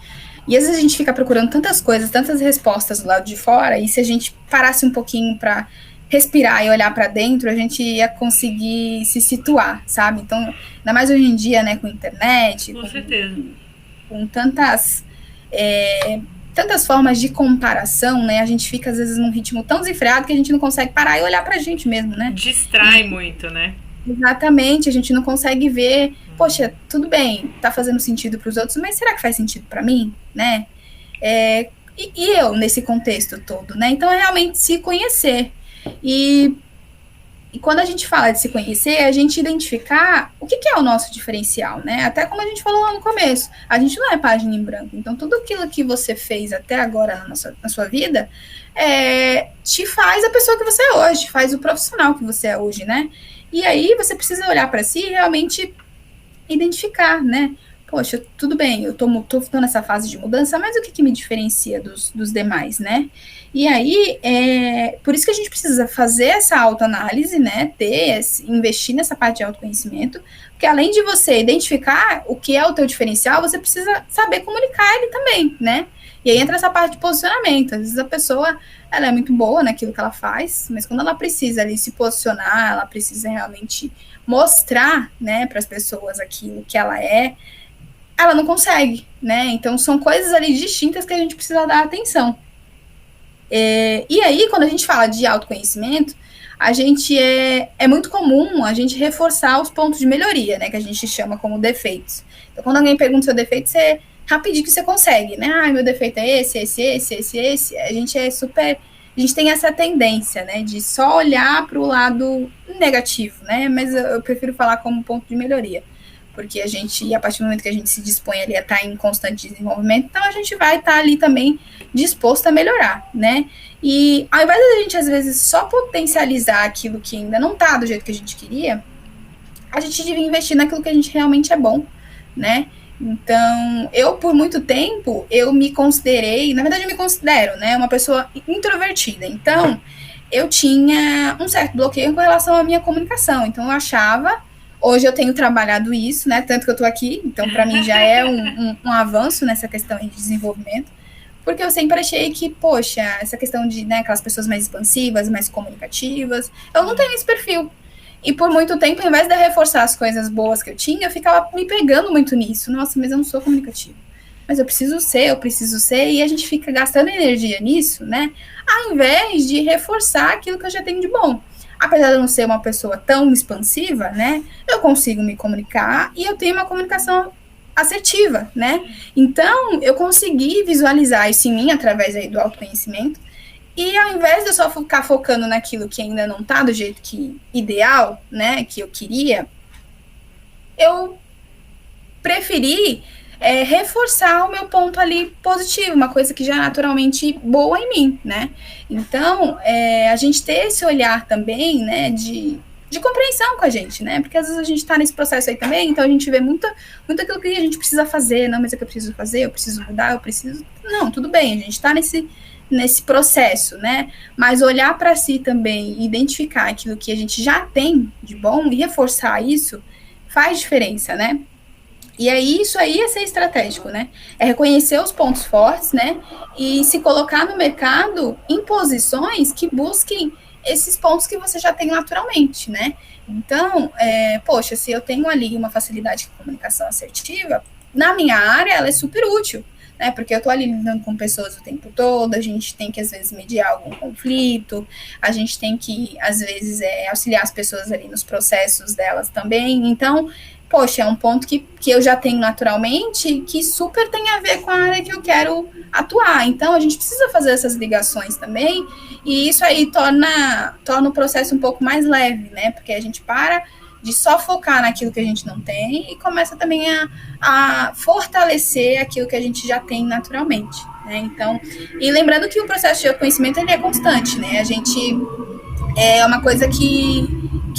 E às vezes a gente fica procurando tantas coisas, tantas respostas do lado de fora, e se a gente parasse um pouquinho para respirar e olhar para dentro, a gente ia conseguir se situar, sabe? Então, ainda mais hoje em dia, né, com internet, com certeza, com tantas formas de comparação, né? A gente fica às vezes num ritmo tão desenfreado que a gente não consegue parar e olhar pra gente mesmo, né? Distrai muito, né? Exatamente, a gente não consegue ver, poxa, tudo bem, tá fazendo sentido para os outros, mas será que faz sentido para mim, né? E eu nesse contexto todo, né? Então é realmente se conhecer. E quando a gente fala de se conhecer, é a gente identificar o que é o nosso diferencial, né? Até como a gente falou lá no começo, a gente não é página em branco. Então, tudo aquilo que você fez até agora na sua vida te faz a pessoa que você é hoje, te faz o profissional que você é hoje, né? E aí você precisa olhar para si e realmente identificar, né? Poxa, tudo bem, eu tô nessa fase de mudança, mas o que me diferencia dos demais, né? E aí, por isso que a gente precisa fazer essa autoanálise, né? Investir nessa parte de autoconhecimento, porque além de você identificar o que é o teu diferencial, você precisa saber comunicar ele também, né? E aí entra essa parte de posicionamento. Às vezes a pessoa, ela é muito boa naquilo que ela faz, mas quando ela precisa ali se posicionar, ela precisa realmente mostrar, né, para as pessoas aquilo que ela não consegue, né? Então são coisas ali distintas que a gente precisa dar atenção. E aí, quando a gente fala de autoconhecimento, a gente é muito comum a gente reforçar os pontos de melhoria, né? Que a gente chama como defeitos. Então, quando alguém pergunta o seu defeito, você rapidinho que você consegue, né? Ah, meu defeito é esse. A gente é super. A gente tem essa tendência, né? De só olhar para o lado negativo, né? Mas eu prefiro falar como ponto de melhoria. Porque a gente, a partir do momento que a gente se dispõe ali a estar em constante desenvolvimento, então a gente vai estar ali também disposto a melhorar, né? E ao invés da gente, às vezes, só potencializar aquilo que ainda não está do jeito que a gente queria, a gente devia investir naquilo que a gente realmente é bom, né? Então, eu, por muito tempo, eu me considerei, na verdade eu me considero, né, uma pessoa introvertida. Então, eu tinha um certo bloqueio com relação à minha comunicação. Então, eu achava, hoje eu tenho trabalhado isso, né, tanto que eu tô aqui, então para mim já é um avanço nessa questão de desenvolvimento, porque eu sempre achei que, poxa, essa questão de, né, aquelas pessoas mais expansivas, mais comunicativas, eu não tenho esse perfil. E por muito tempo, ao invés de reforçar as coisas boas que eu tinha, eu ficava me pegando muito nisso. Nossa, mas eu não sou comunicativa. Mas eu preciso ser, e a gente fica gastando energia nisso, né? Ao invés de reforçar aquilo que eu já tenho de bom. Apesar de eu não ser uma pessoa tão expansiva, né? Eu consigo me comunicar e eu tenho uma comunicação assertiva, né? Então, eu consegui visualizar isso em mim através aí do autoconhecimento. E ao invés de eu só ficar focando naquilo que ainda não tá do jeito que ideal, né, que eu queria, eu preferi reforçar o meu ponto ali positivo, uma coisa que já é naturalmente boa em mim, né? Então, a gente ter esse olhar também, né, de compreensão com a gente, né? Porque às vezes a gente tá nesse processo aí também, então a gente vê muito aquilo que a gente precisa fazer, não, mas é que eu preciso fazer, eu preciso mudar, eu preciso... Não, tudo bem, a gente tá nesse processo, né? Mas olhar para si também, identificar aquilo que a gente já tem de bom e reforçar isso faz diferença, né? E aí isso aí é ser estratégico, né? É reconhecer os pontos fortes, né? E se colocar no mercado em posições que busquem esses pontos que você já tem naturalmente, né? Então, poxa, se eu tenho ali uma facilidade com comunicação assertiva, na minha área ela é super útil, né? Porque eu tô ali lidando com pessoas o tempo todo, a gente tem que, às vezes, mediar algum conflito, a gente tem que, às vezes, auxiliar as pessoas ali nos processos delas também. Então, poxa, é um ponto que eu já tenho naturalmente, que super tem a ver com a área que eu quero atuar. Então, a gente precisa fazer essas ligações também, e isso aí torna o processo um pouco mais leve, né? Porque a gente para de só focar naquilo que a gente não tem e começa também a fortalecer aquilo que a gente já tem naturalmente, né? Então, e lembrando que o processo de autoconhecimento ele é constante, né? A gente é uma coisa que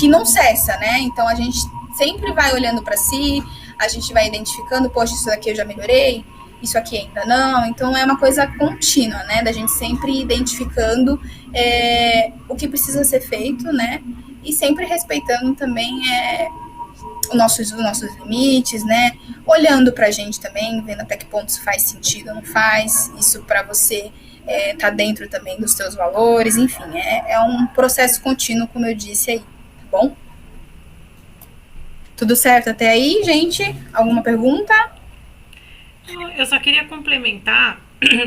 não cessa, né? Então, a gente sempre vai olhando para si, a gente vai identificando, poxa, isso daqui eu já melhorei, isso aqui ainda não. Então, é uma coisa contínua, né? Da gente sempre identificando o que precisa ser feito, né? E sempre respeitando também os nossos limites, né? Olhando pra gente também, vendo até que ponto isso faz sentido ou não faz, isso para você tá dentro também dos seus valores, enfim, é um processo contínuo, como eu disse aí, tá bom? Tudo certo até aí, gente? Alguma pergunta? Eu só queria complementar,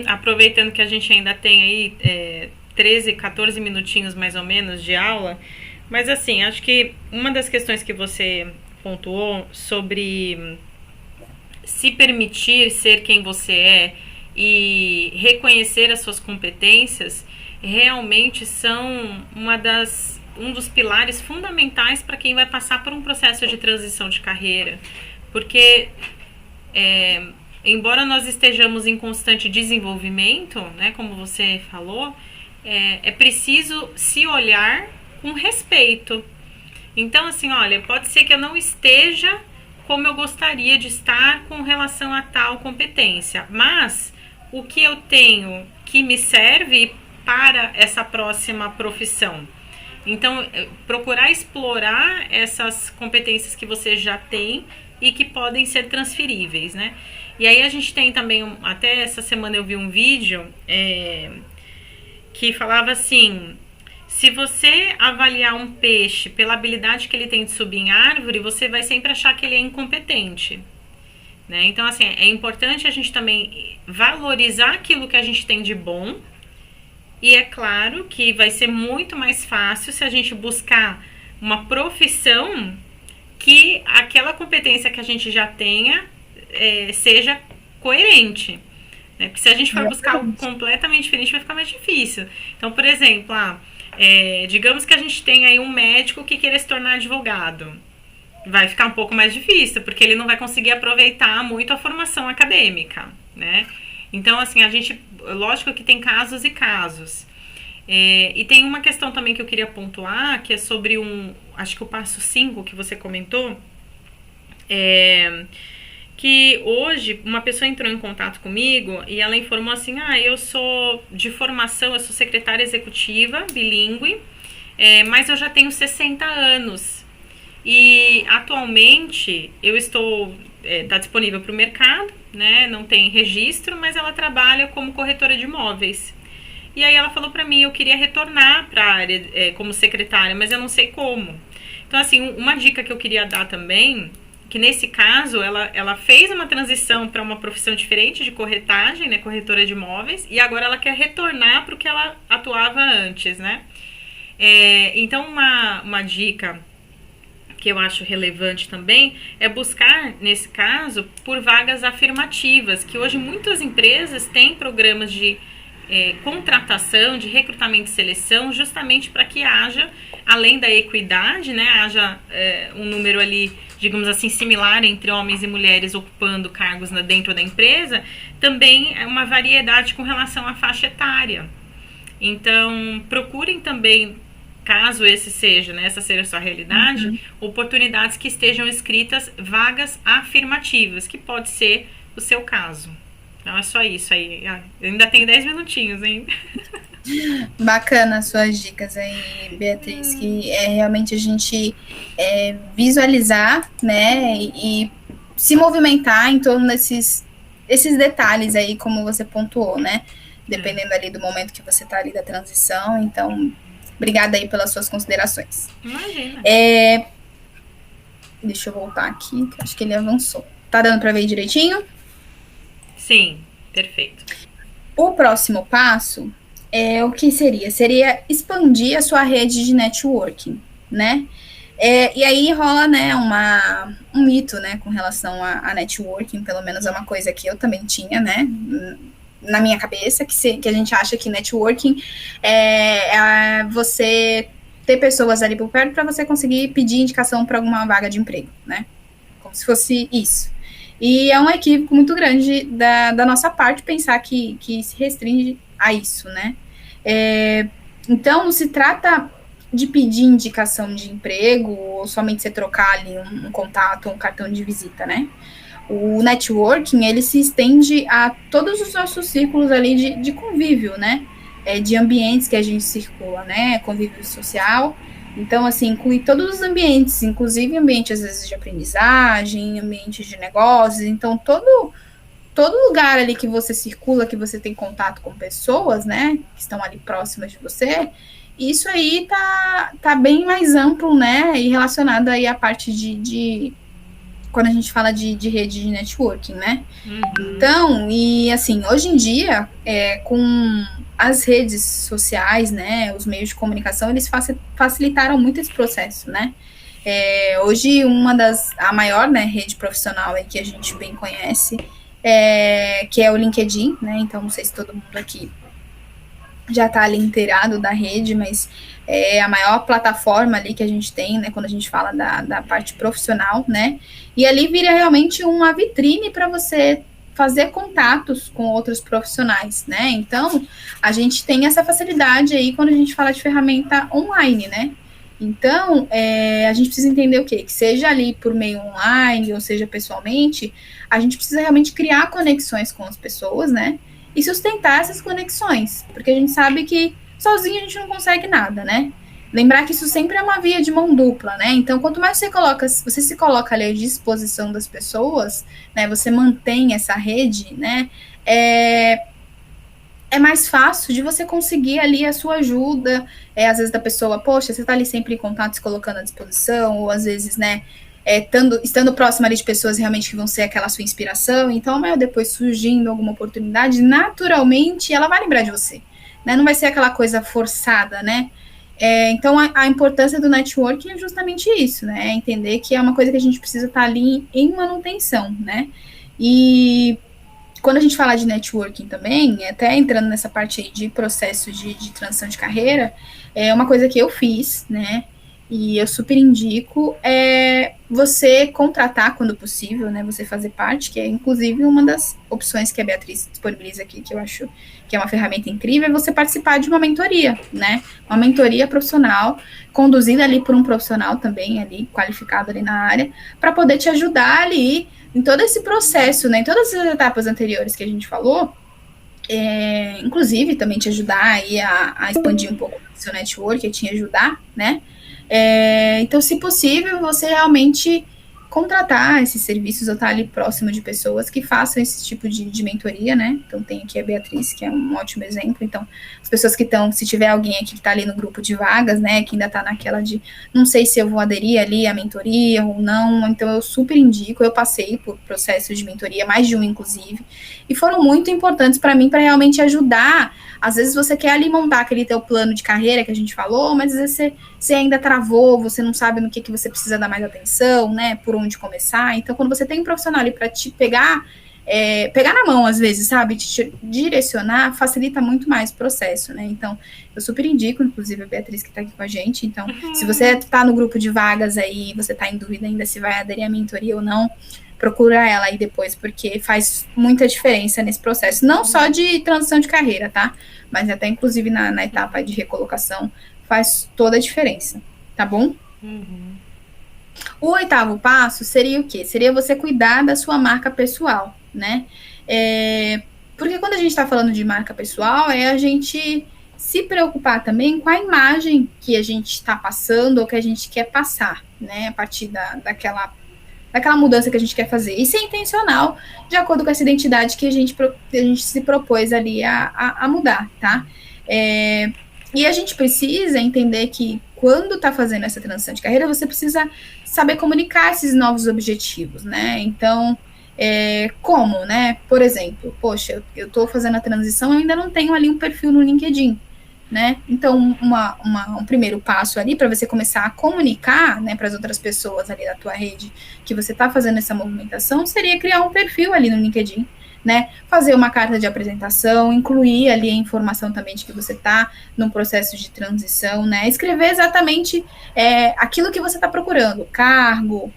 aproveitando que a gente ainda tem aí 13, 14 minutinhos mais ou menos de aula, mas assim, acho que uma das questões que você pontuou sobre se permitir ser quem você é e reconhecer as suas competências realmente são um dos pilares fundamentais para quem vai passar por um processo de transição de carreira, porque embora nós estejamos em constante desenvolvimento, né, como você falou, é preciso se olhar com respeito. Então, assim, olha, pode ser que eu não esteja como eu gostaria de estar com relação a tal competência, mas o que eu tenho que me serve para essa próxima profissão. Então, procurar explorar essas competências que você já tem e que podem ser transferíveis, né? E aí a gente tem também, até essa semana eu vi um vídeo que falava assim: se você avaliar um peixe pela habilidade que ele tem de subir em árvore, você vai sempre achar que ele é incompetente, né? Então, assim, é importante a gente também valorizar aquilo que a gente tem de bom E é claro que vai ser muito mais fácil se a gente buscar uma profissão que aquela competência que a gente já tenha seja coerente. Né? Porque se a gente for buscar algo completamente diferente, vai ficar mais difícil. Então, por exemplo, digamos que a gente tem aí um médico que queira se tornar advogado. Vai ficar um pouco mais difícil, porque ele não vai conseguir aproveitar muito a formação acadêmica, né? Então, assim, lógico que tem casos e casos. E tem uma questão também que eu queria pontuar, que é sobre acho que o passo 5 que você comentou, que hoje uma pessoa entrou em contato comigo e ela informou assim, eu sou de formação, eu sou secretária executiva, bilíngue, mas eu já tenho 60 anos. E atualmente eu estou tá disponível para o mercado, né? Não tem registro, mas ela trabalha como corretora de imóveis. E aí ela falou para mim, eu queria retornar para a área como secretária, mas eu não sei como. Então, assim, uma dica que eu queria dar também, que nesse caso ela fez uma transição para uma profissão diferente de corretagem, né? Corretora de imóveis, e agora ela quer retornar para o que ela atuava antes, né? Então, uma dica que eu acho relevante também, é buscar, nesse caso, por vagas afirmativas, que hoje muitas empresas têm programas de contratação, de recrutamento e seleção, justamente para que haja, além da equidade, né, haja um número ali, digamos assim, similar entre homens e mulheres ocupando cargos dentro da empresa, também é uma variedade com relação à faixa etária. Então, procurem também, caso essa seja a sua realidade, oportunidades que estejam escritas vagas afirmativas, que pode ser o seu caso. Então é só isso aí. Eu ainda tenho 10 minutinhos, hein? Bacana as suas dicas aí, Beatriz, que é realmente a gente visualizar, né, e se movimentar em torno desses detalhes aí, como você pontuou, né? Dependendo ali do momento que você tá ali da transição, então... Obrigada aí pelas suas considerações. Imagina. Deixa eu voltar aqui, que acho que ele avançou. Tá dando para ver direitinho? Sim, perfeito. O próximo passo o que seria? Seria expandir a sua rede de networking, né? E aí rola, né, um mito, né, com relação a networking, pelo menos é uma coisa que eu também tinha, né, na minha cabeça, que a gente acha que networking é você ter pessoas ali por perto para você conseguir pedir indicação para alguma vaga de emprego, né? Como se fosse isso. E é um equívoco muito grande da nossa parte pensar que se restringe a isso, né? Então, não se trata de pedir indicação de emprego ou somente você trocar ali um contato, um cartão de visita, né? O networking, ele se estende a todos os nossos círculos ali de convívio, né? De ambientes que a gente circula, né? Convívio social. Então, assim, inclui todos os ambientes, inclusive ambientes, às vezes, de aprendizagem, ambientes de negócios. Então, todo lugar ali que você circula, que você tem contato com pessoas, né? Que estão ali próximas de você, isso aí tá bem mais amplo, né? E relacionado aí à parte de quando a gente fala de rede de networking, né? Então, e assim, hoje em dia, com as redes sociais, né, os meios de comunicação, eles facilitaram muito esse processo, né? Hoje, a maior, né, rede profissional aí que a gente bem conhece, que é o LinkedIn, né? Então, não sei se todo mundo aqui já está ali inteirado da rede, mas é a maior plataforma ali que a gente tem, né, quando a gente fala da parte profissional, né, e ali vira realmente uma vitrine para você fazer contatos com outros profissionais, né, então a gente tem essa facilidade aí quando a gente fala de ferramenta online, né, então a gente precisa entender o quê? Que seja ali por meio online, ou seja pessoalmente, a gente precisa realmente criar conexões com as pessoas, né, e sustentar essas conexões, porque a gente sabe que sozinho a gente não consegue nada, né? Lembrar que isso sempre é uma via de mão dupla, né? Então, quanto mais você se coloca ali à disposição das pessoas, né? Você mantém essa rede, né? É mais fácil de você conseguir ali a sua ajuda, às vezes da pessoa, poxa, você tá ali sempre em contato, se colocando à disposição, ou às vezes, né, estando próximo ali de pessoas realmente que vão ser aquela sua inspiração, então, depois surgindo alguma oportunidade, naturalmente, ela vai lembrar de você. né? Não vai ser aquela coisa forçada, né? Então, a importância do networking é justamente isso, né? É entender que é uma coisa que a gente precisa estar ali em manutenção, né? E quando a gente fala de networking também, até entrando nessa parte aí de processo de transição de carreira, é uma coisa que eu fiz, né? E eu super indico você contratar quando possível, né? Você fazer parte, que é inclusive uma das opções que a Beatriz disponibiliza aqui, que eu acho que é uma ferramenta incrível, é você participar de uma mentoria, né? Uma mentoria profissional, conduzida ali por um profissional também ali, qualificado ali na área, para poder te ajudar ali em todo esse processo, né? Em todas as etapas anteriores que a gente falou, inclusive também te ajudar aí a expandir um pouco o seu network, a te ajudar, né? Então, se possível, você realmente contratar esses serviços ou estar ali próximo de pessoas que façam esse tipo de mentoria, né? Então, tem aqui a Beatriz, que é um ótimo exemplo. Então, as pessoas que estão, se tiver alguém aqui que está ali no grupo de vagas, né? Que ainda está naquela de, não sei se eu vou aderir ali à mentoria ou não. Então, eu super indico. Eu passei por processos de mentoria, mais de um, inclusive, e foram muito importantes para mim, para realmente ajudar. Às vezes você quer ali montar aquele teu plano de carreira que a gente falou, mas às vezes você ainda travou, você não sabe no que você precisa dar mais atenção, né? Por onde começar. Então, quando você tem um profissional ali para te pegar na mão, às vezes, sabe? Te direcionar, facilita muito mais o processo, né? Então, eu super indico, inclusive a Beatriz que está aqui com a gente. Então, se você está no grupo de vagas aí, você está em dúvida ainda se vai aderir à mentoria ou não, procura ela aí depois, porque faz muita diferença nesse processo. Não só de transição de carreira, tá? Mas até, inclusive, na etapa de recolocação, faz toda a diferença, tá bom? O 8º passo seria o quê? Seria você cuidar da sua marca pessoal, né? Porque quando a gente está falando de marca pessoal, é a gente se preocupar também com a imagem que a gente está passando ou que a gente quer passar, né? A partir daquela mudança que a gente quer fazer. E ser intencional, de acordo com essa identidade que a gente se propôs ali a mudar, tá? E a gente precisa entender que quando está fazendo essa transição de carreira, você precisa saber comunicar esses novos objetivos, né? Então, como, né? Por exemplo, poxa, eu estou fazendo a transição, eu ainda não tenho ali um perfil no LinkedIn, né? Então, um primeiro passo ali para você começar a comunicar, né, para as outras pessoas ali da tua rede que você está fazendo essa movimentação, seria criar um perfil ali no LinkedIn, né? Fazer uma carta de apresentação, incluir ali a informação também de que você está num processo de transição, né? Escrever exatamente aquilo que você está procurando, cargo,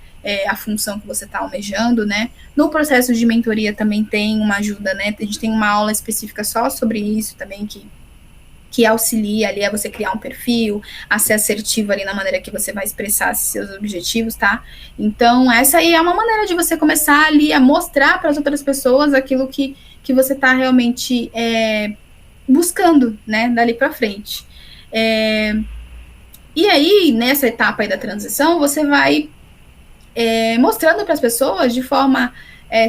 a função que você está almejando, né? No processo de mentoria também tem uma ajuda, né? A gente tem uma aula específica só sobre isso também, que auxilia ali a você criar um perfil, a ser assertivo ali na maneira que você vai expressar seus objetivos, tá? Então, essa aí é uma maneira de você começar ali a mostrar para as outras pessoas aquilo que você está realmente buscando, né, dali para frente. E aí, nessa etapa aí da transição, você vai mostrando para as pessoas de forma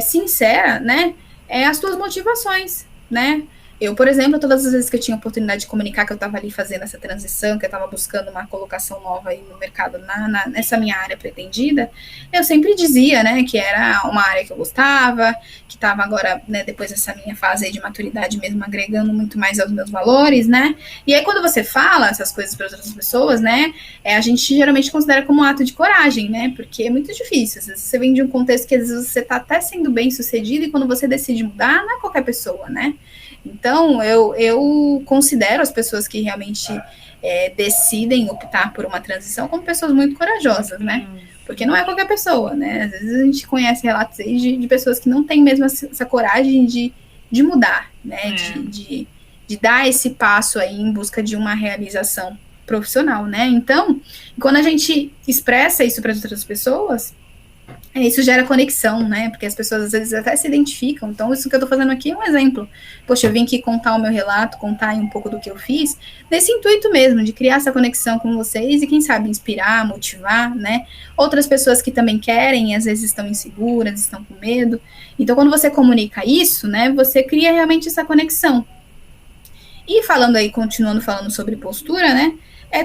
sincera, né, as suas motivações, né? Eu, por exemplo, todas as vezes que eu tinha oportunidade de comunicar que eu estava ali fazendo essa transição, que eu estava buscando uma colocação nova aí no mercado, nessa minha área pretendida, eu sempre dizia, né, que era uma área que eu gostava, que estava agora, né, depois dessa minha fase aí de maturidade mesmo, agregando muito mais aos meus valores, né, e aí quando você fala essas coisas para outras pessoas, né, a gente geralmente considera como um ato de coragem, né, porque é muito difícil, às vezes você vem de um contexto que às vezes você está até sendo bem sucedido e quando você decide mudar, não é qualquer pessoa, né. Então, eu considero as pessoas que realmente decidem optar por uma transição como pessoas muito corajosas, né? Porque não é qualquer pessoa, né? Às vezes a gente conhece relatos aí de pessoas que não têm mesmo essa coragem de mudar, né? De dar esse passo aí em busca de uma realização profissional, né? Então, quando a gente expressa isso para as outras pessoas, isso gera conexão, né? Porque as pessoas às vezes até se identificam. Então, isso que eu tô fazendo aqui é um exemplo. Poxa, eu vim aqui contar o meu relato, contar aí um pouco do que eu fiz, nesse intuito mesmo, de criar essa conexão com vocês e, quem sabe, inspirar, motivar, né? Outras pessoas que também querem e às vezes estão inseguras, estão com medo. Então, quando você comunica isso, né? Você cria realmente essa conexão. E falando aí, continuando falando sobre postura, né?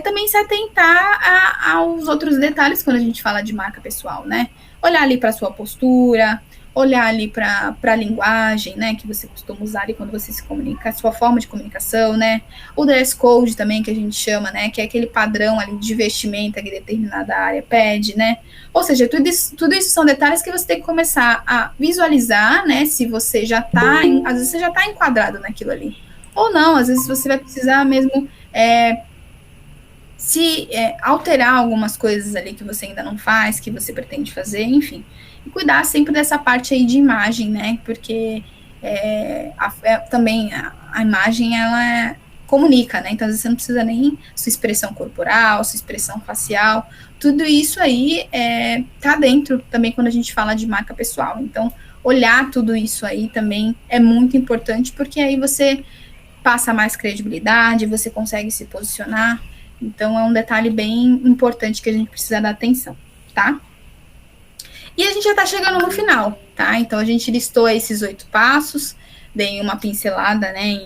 Também se atentar aos outros detalhes quando a gente fala de marca pessoal, né? Olhar ali para sua postura, olhar ali para a linguagem, né, que você costuma usar ali quando você se comunica, a sua forma de comunicação, né, o dress code também, que a gente chama, né, que é aquele padrão ali de vestimenta que determinada área pede, né, ou seja, tudo isso são detalhes que você tem que começar a visualizar, né, se você já está, às vezes você já está enquadrado naquilo ali, ou não, às vezes você vai precisar mesmo alterar algumas coisas ali que você ainda não faz, que você pretende fazer, enfim. E cuidar sempre dessa parte aí de imagem, né? Porque também a imagem, ela comunica, né? Então, às vezes você não precisa nem sua expressão corporal, sua expressão facial, tudo isso aí tá dentro também quando a gente fala de marca pessoal. Então, olhar tudo isso aí também é muito importante, porque aí você passa mais credibilidade, você consegue se posicionar. Então, é um detalhe bem importante que a gente precisa dar atenção, tá? E a gente já tá chegando no final, tá? Então, a gente listou esses 8 passos, dei uma pincelada, né,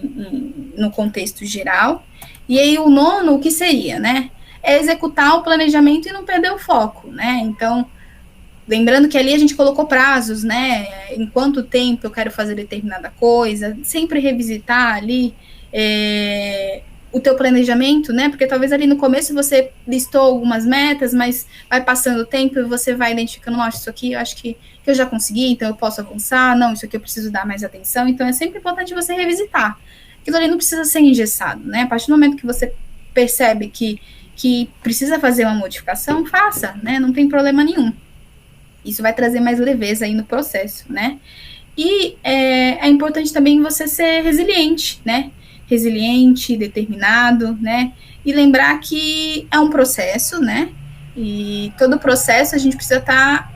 no contexto geral. E aí, o nono, o que seria, né? É executar o planejamento e não perder o foco, né? Então, lembrando que ali a gente colocou prazos, né? Em quanto tempo eu quero fazer determinada coisa, sempre revisitar ali o teu planejamento, né? Porque talvez ali no começo você listou algumas metas, mas vai passando o tempo e você vai identificando, nossa, isso aqui eu acho que eu já consegui, então eu posso avançar, não, isso aqui eu preciso dar mais atenção, então é sempre importante você revisitar. Aquilo ali não precisa ser engessado, né? A partir do momento que você percebe que precisa fazer uma modificação, faça, né? Não tem problema nenhum. Isso vai trazer mais leveza aí no processo, né? E é importante também você ser resiliente, né? Resiliente, determinado, né? E lembrar que é um processo, né? E todo processo a gente precisa estar,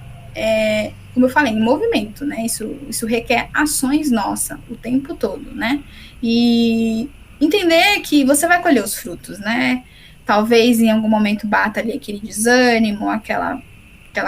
como eu falei, em movimento, né? Isso requer ações nossas o tempo todo, né? E entender que você vai colher os frutos, né? Talvez em algum momento bata ali aquele desânimo, aquela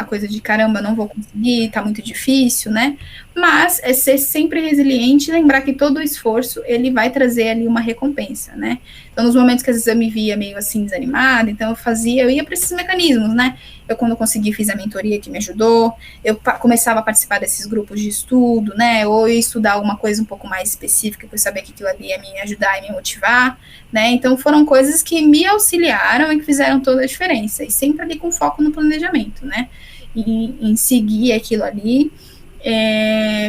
coisa de caramba, não vou conseguir, tá muito difícil, né? Mas é ser sempre resiliente e lembrar que todo o esforço, ele vai trazer ali uma recompensa, né? Então, nos momentos que às vezes eu me via meio assim desanimada, então eu ia para esses mecanismos, né? Eu, quando consegui, fiz a mentoria que me ajudou, eu começava a participar desses grupos de estudo, né? Ou eu estudar alguma coisa um pouco mais específica, para eu saber que aquilo ali ia me ajudar e me motivar, né? Então, foram coisas que me auxiliaram e que fizeram toda a diferença, e sempre ali com foco no planejamento, né? Em seguir aquilo ali,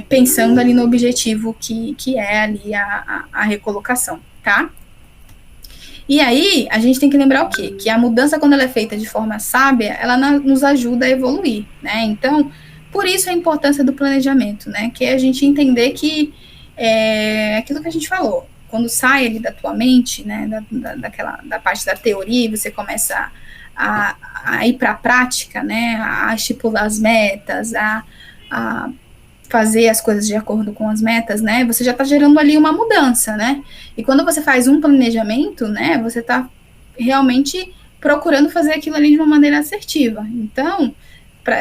pensando ali no objetivo que é ali a recolocação, tá? E aí, a gente tem que lembrar o quê? Que a mudança, quando ela é feita de forma sábia, ela nos ajuda a evoluir, né? Então, por isso a importância do planejamento, né? Que é a gente entender que aquilo que a gente falou, quando sai ali da tua mente, né? Da parte da teoria, você começa a ir para a prática, né? A estipular as metas, a fazer as coisas de acordo com as metas, né? Você já está gerando ali uma mudança, né? E quando você faz um planejamento, né? Você está realmente procurando fazer aquilo ali de uma maneira assertiva. Então,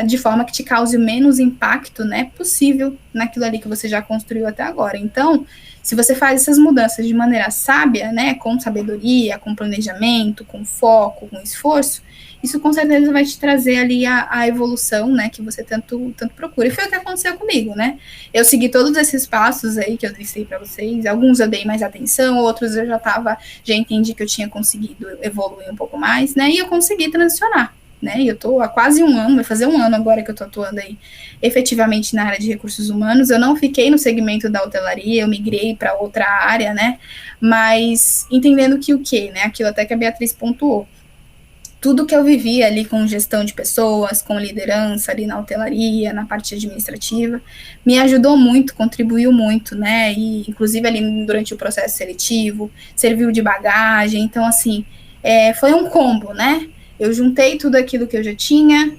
de forma que te cause menos impacto, né? Possível naquilo ali que você já construiu até agora. Então, se você faz essas mudanças de maneira sábia, né? Com sabedoria, com planejamento, com foco, com esforço, isso com certeza vai te trazer ali a evolução, né, que você tanto procura. E foi o que aconteceu comigo, né? Eu segui todos esses passos aí que eu listei para vocês. Alguns eu dei mais atenção, outros eu já entendi que eu tinha conseguido evoluir um pouco mais, né? E eu consegui transicionar, né? E eu tô há quase um ano, vai fazer um ano agora que eu tô atuando aí efetivamente na área de recursos humanos. Eu não fiquei no segmento da hotelaria, eu migrei para outra área, né? Mas entendendo que o quê, né? Aquilo até que a Beatriz pontuou. Tudo que eu vivi ali com gestão de pessoas, com liderança ali na hotelaria, na parte administrativa, me ajudou muito, contribuiu muito, né? E inclusive ali durante o processo seletivo, serviu de bagagem. Então, assim, foi um combo, né? Eu juntei tudo aquilo que eu já tinha,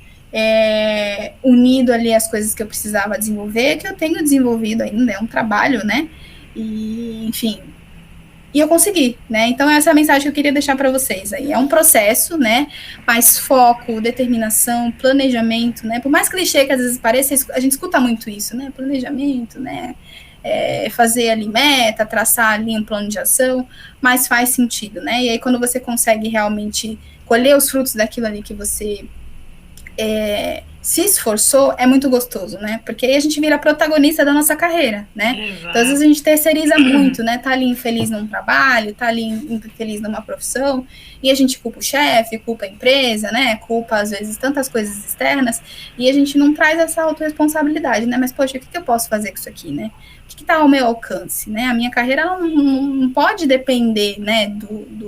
unido ali as coisas que eu precisava desenvolver, que eu tenho desenvolvido ainda, é um trabalho, né? E, enfim, e eu consegui, né? Então, essa é a mensagem que eu queria deixar para vocês aí. É um processo, né? Mas foco, determinação, planejamento, né? Por mais clichê que às vezes pareça, a gente escuta muito isso, né? Planejamento, né? Fazer ali meta, traçar ali um plano de ação, mas faz sentido, né? E aí, quando você consegue realmente colher os frutos daquilo ali que você se esforçou, é muito gostoso, né? Porque aí a gente vira protagonista da nossa carreira, né? Exato. Então, às vezes a gente terceiriza muito, né? Tá ali infeliz num trabalho, tá ali infeliz numa profissão, e a gente culpa o chefe, culpa a empresa, né? Culpa, às vezes, tantas coisas externas, e a gente não traz essa autorresponsabilidade, né? Mas, poxa, o que eu posso fazer com isso aqui, né? O que tá ao meu alcance, né? A minha carreira não pode depender, né,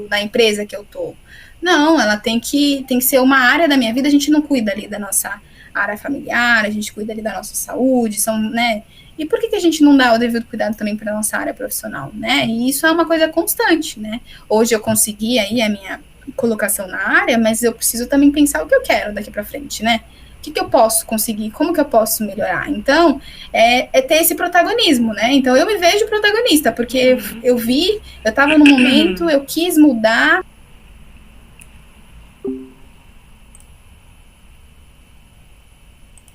da empresa que eu tô. Não, ela tem que ser uma área da minha vida, a gente não cuida ali da nossa área familiar, a gente cuida ali da nossa saúde, são, né? E por que a gente não dá o devido cuidado também para a nossa área profissional, né? E isso é uma coisa constante, né? Hoje eu consegui aí a minha colocação na área, mas eu preciso também pensar o que eu quero daqui para frente, né? O que eu posso conseguir? Como que eu posso melhorar? Então, é ter esse protagonismo, né? Então, eu me vejo protagonista, porque eu vi, eu estava no momento, eu quis mudar,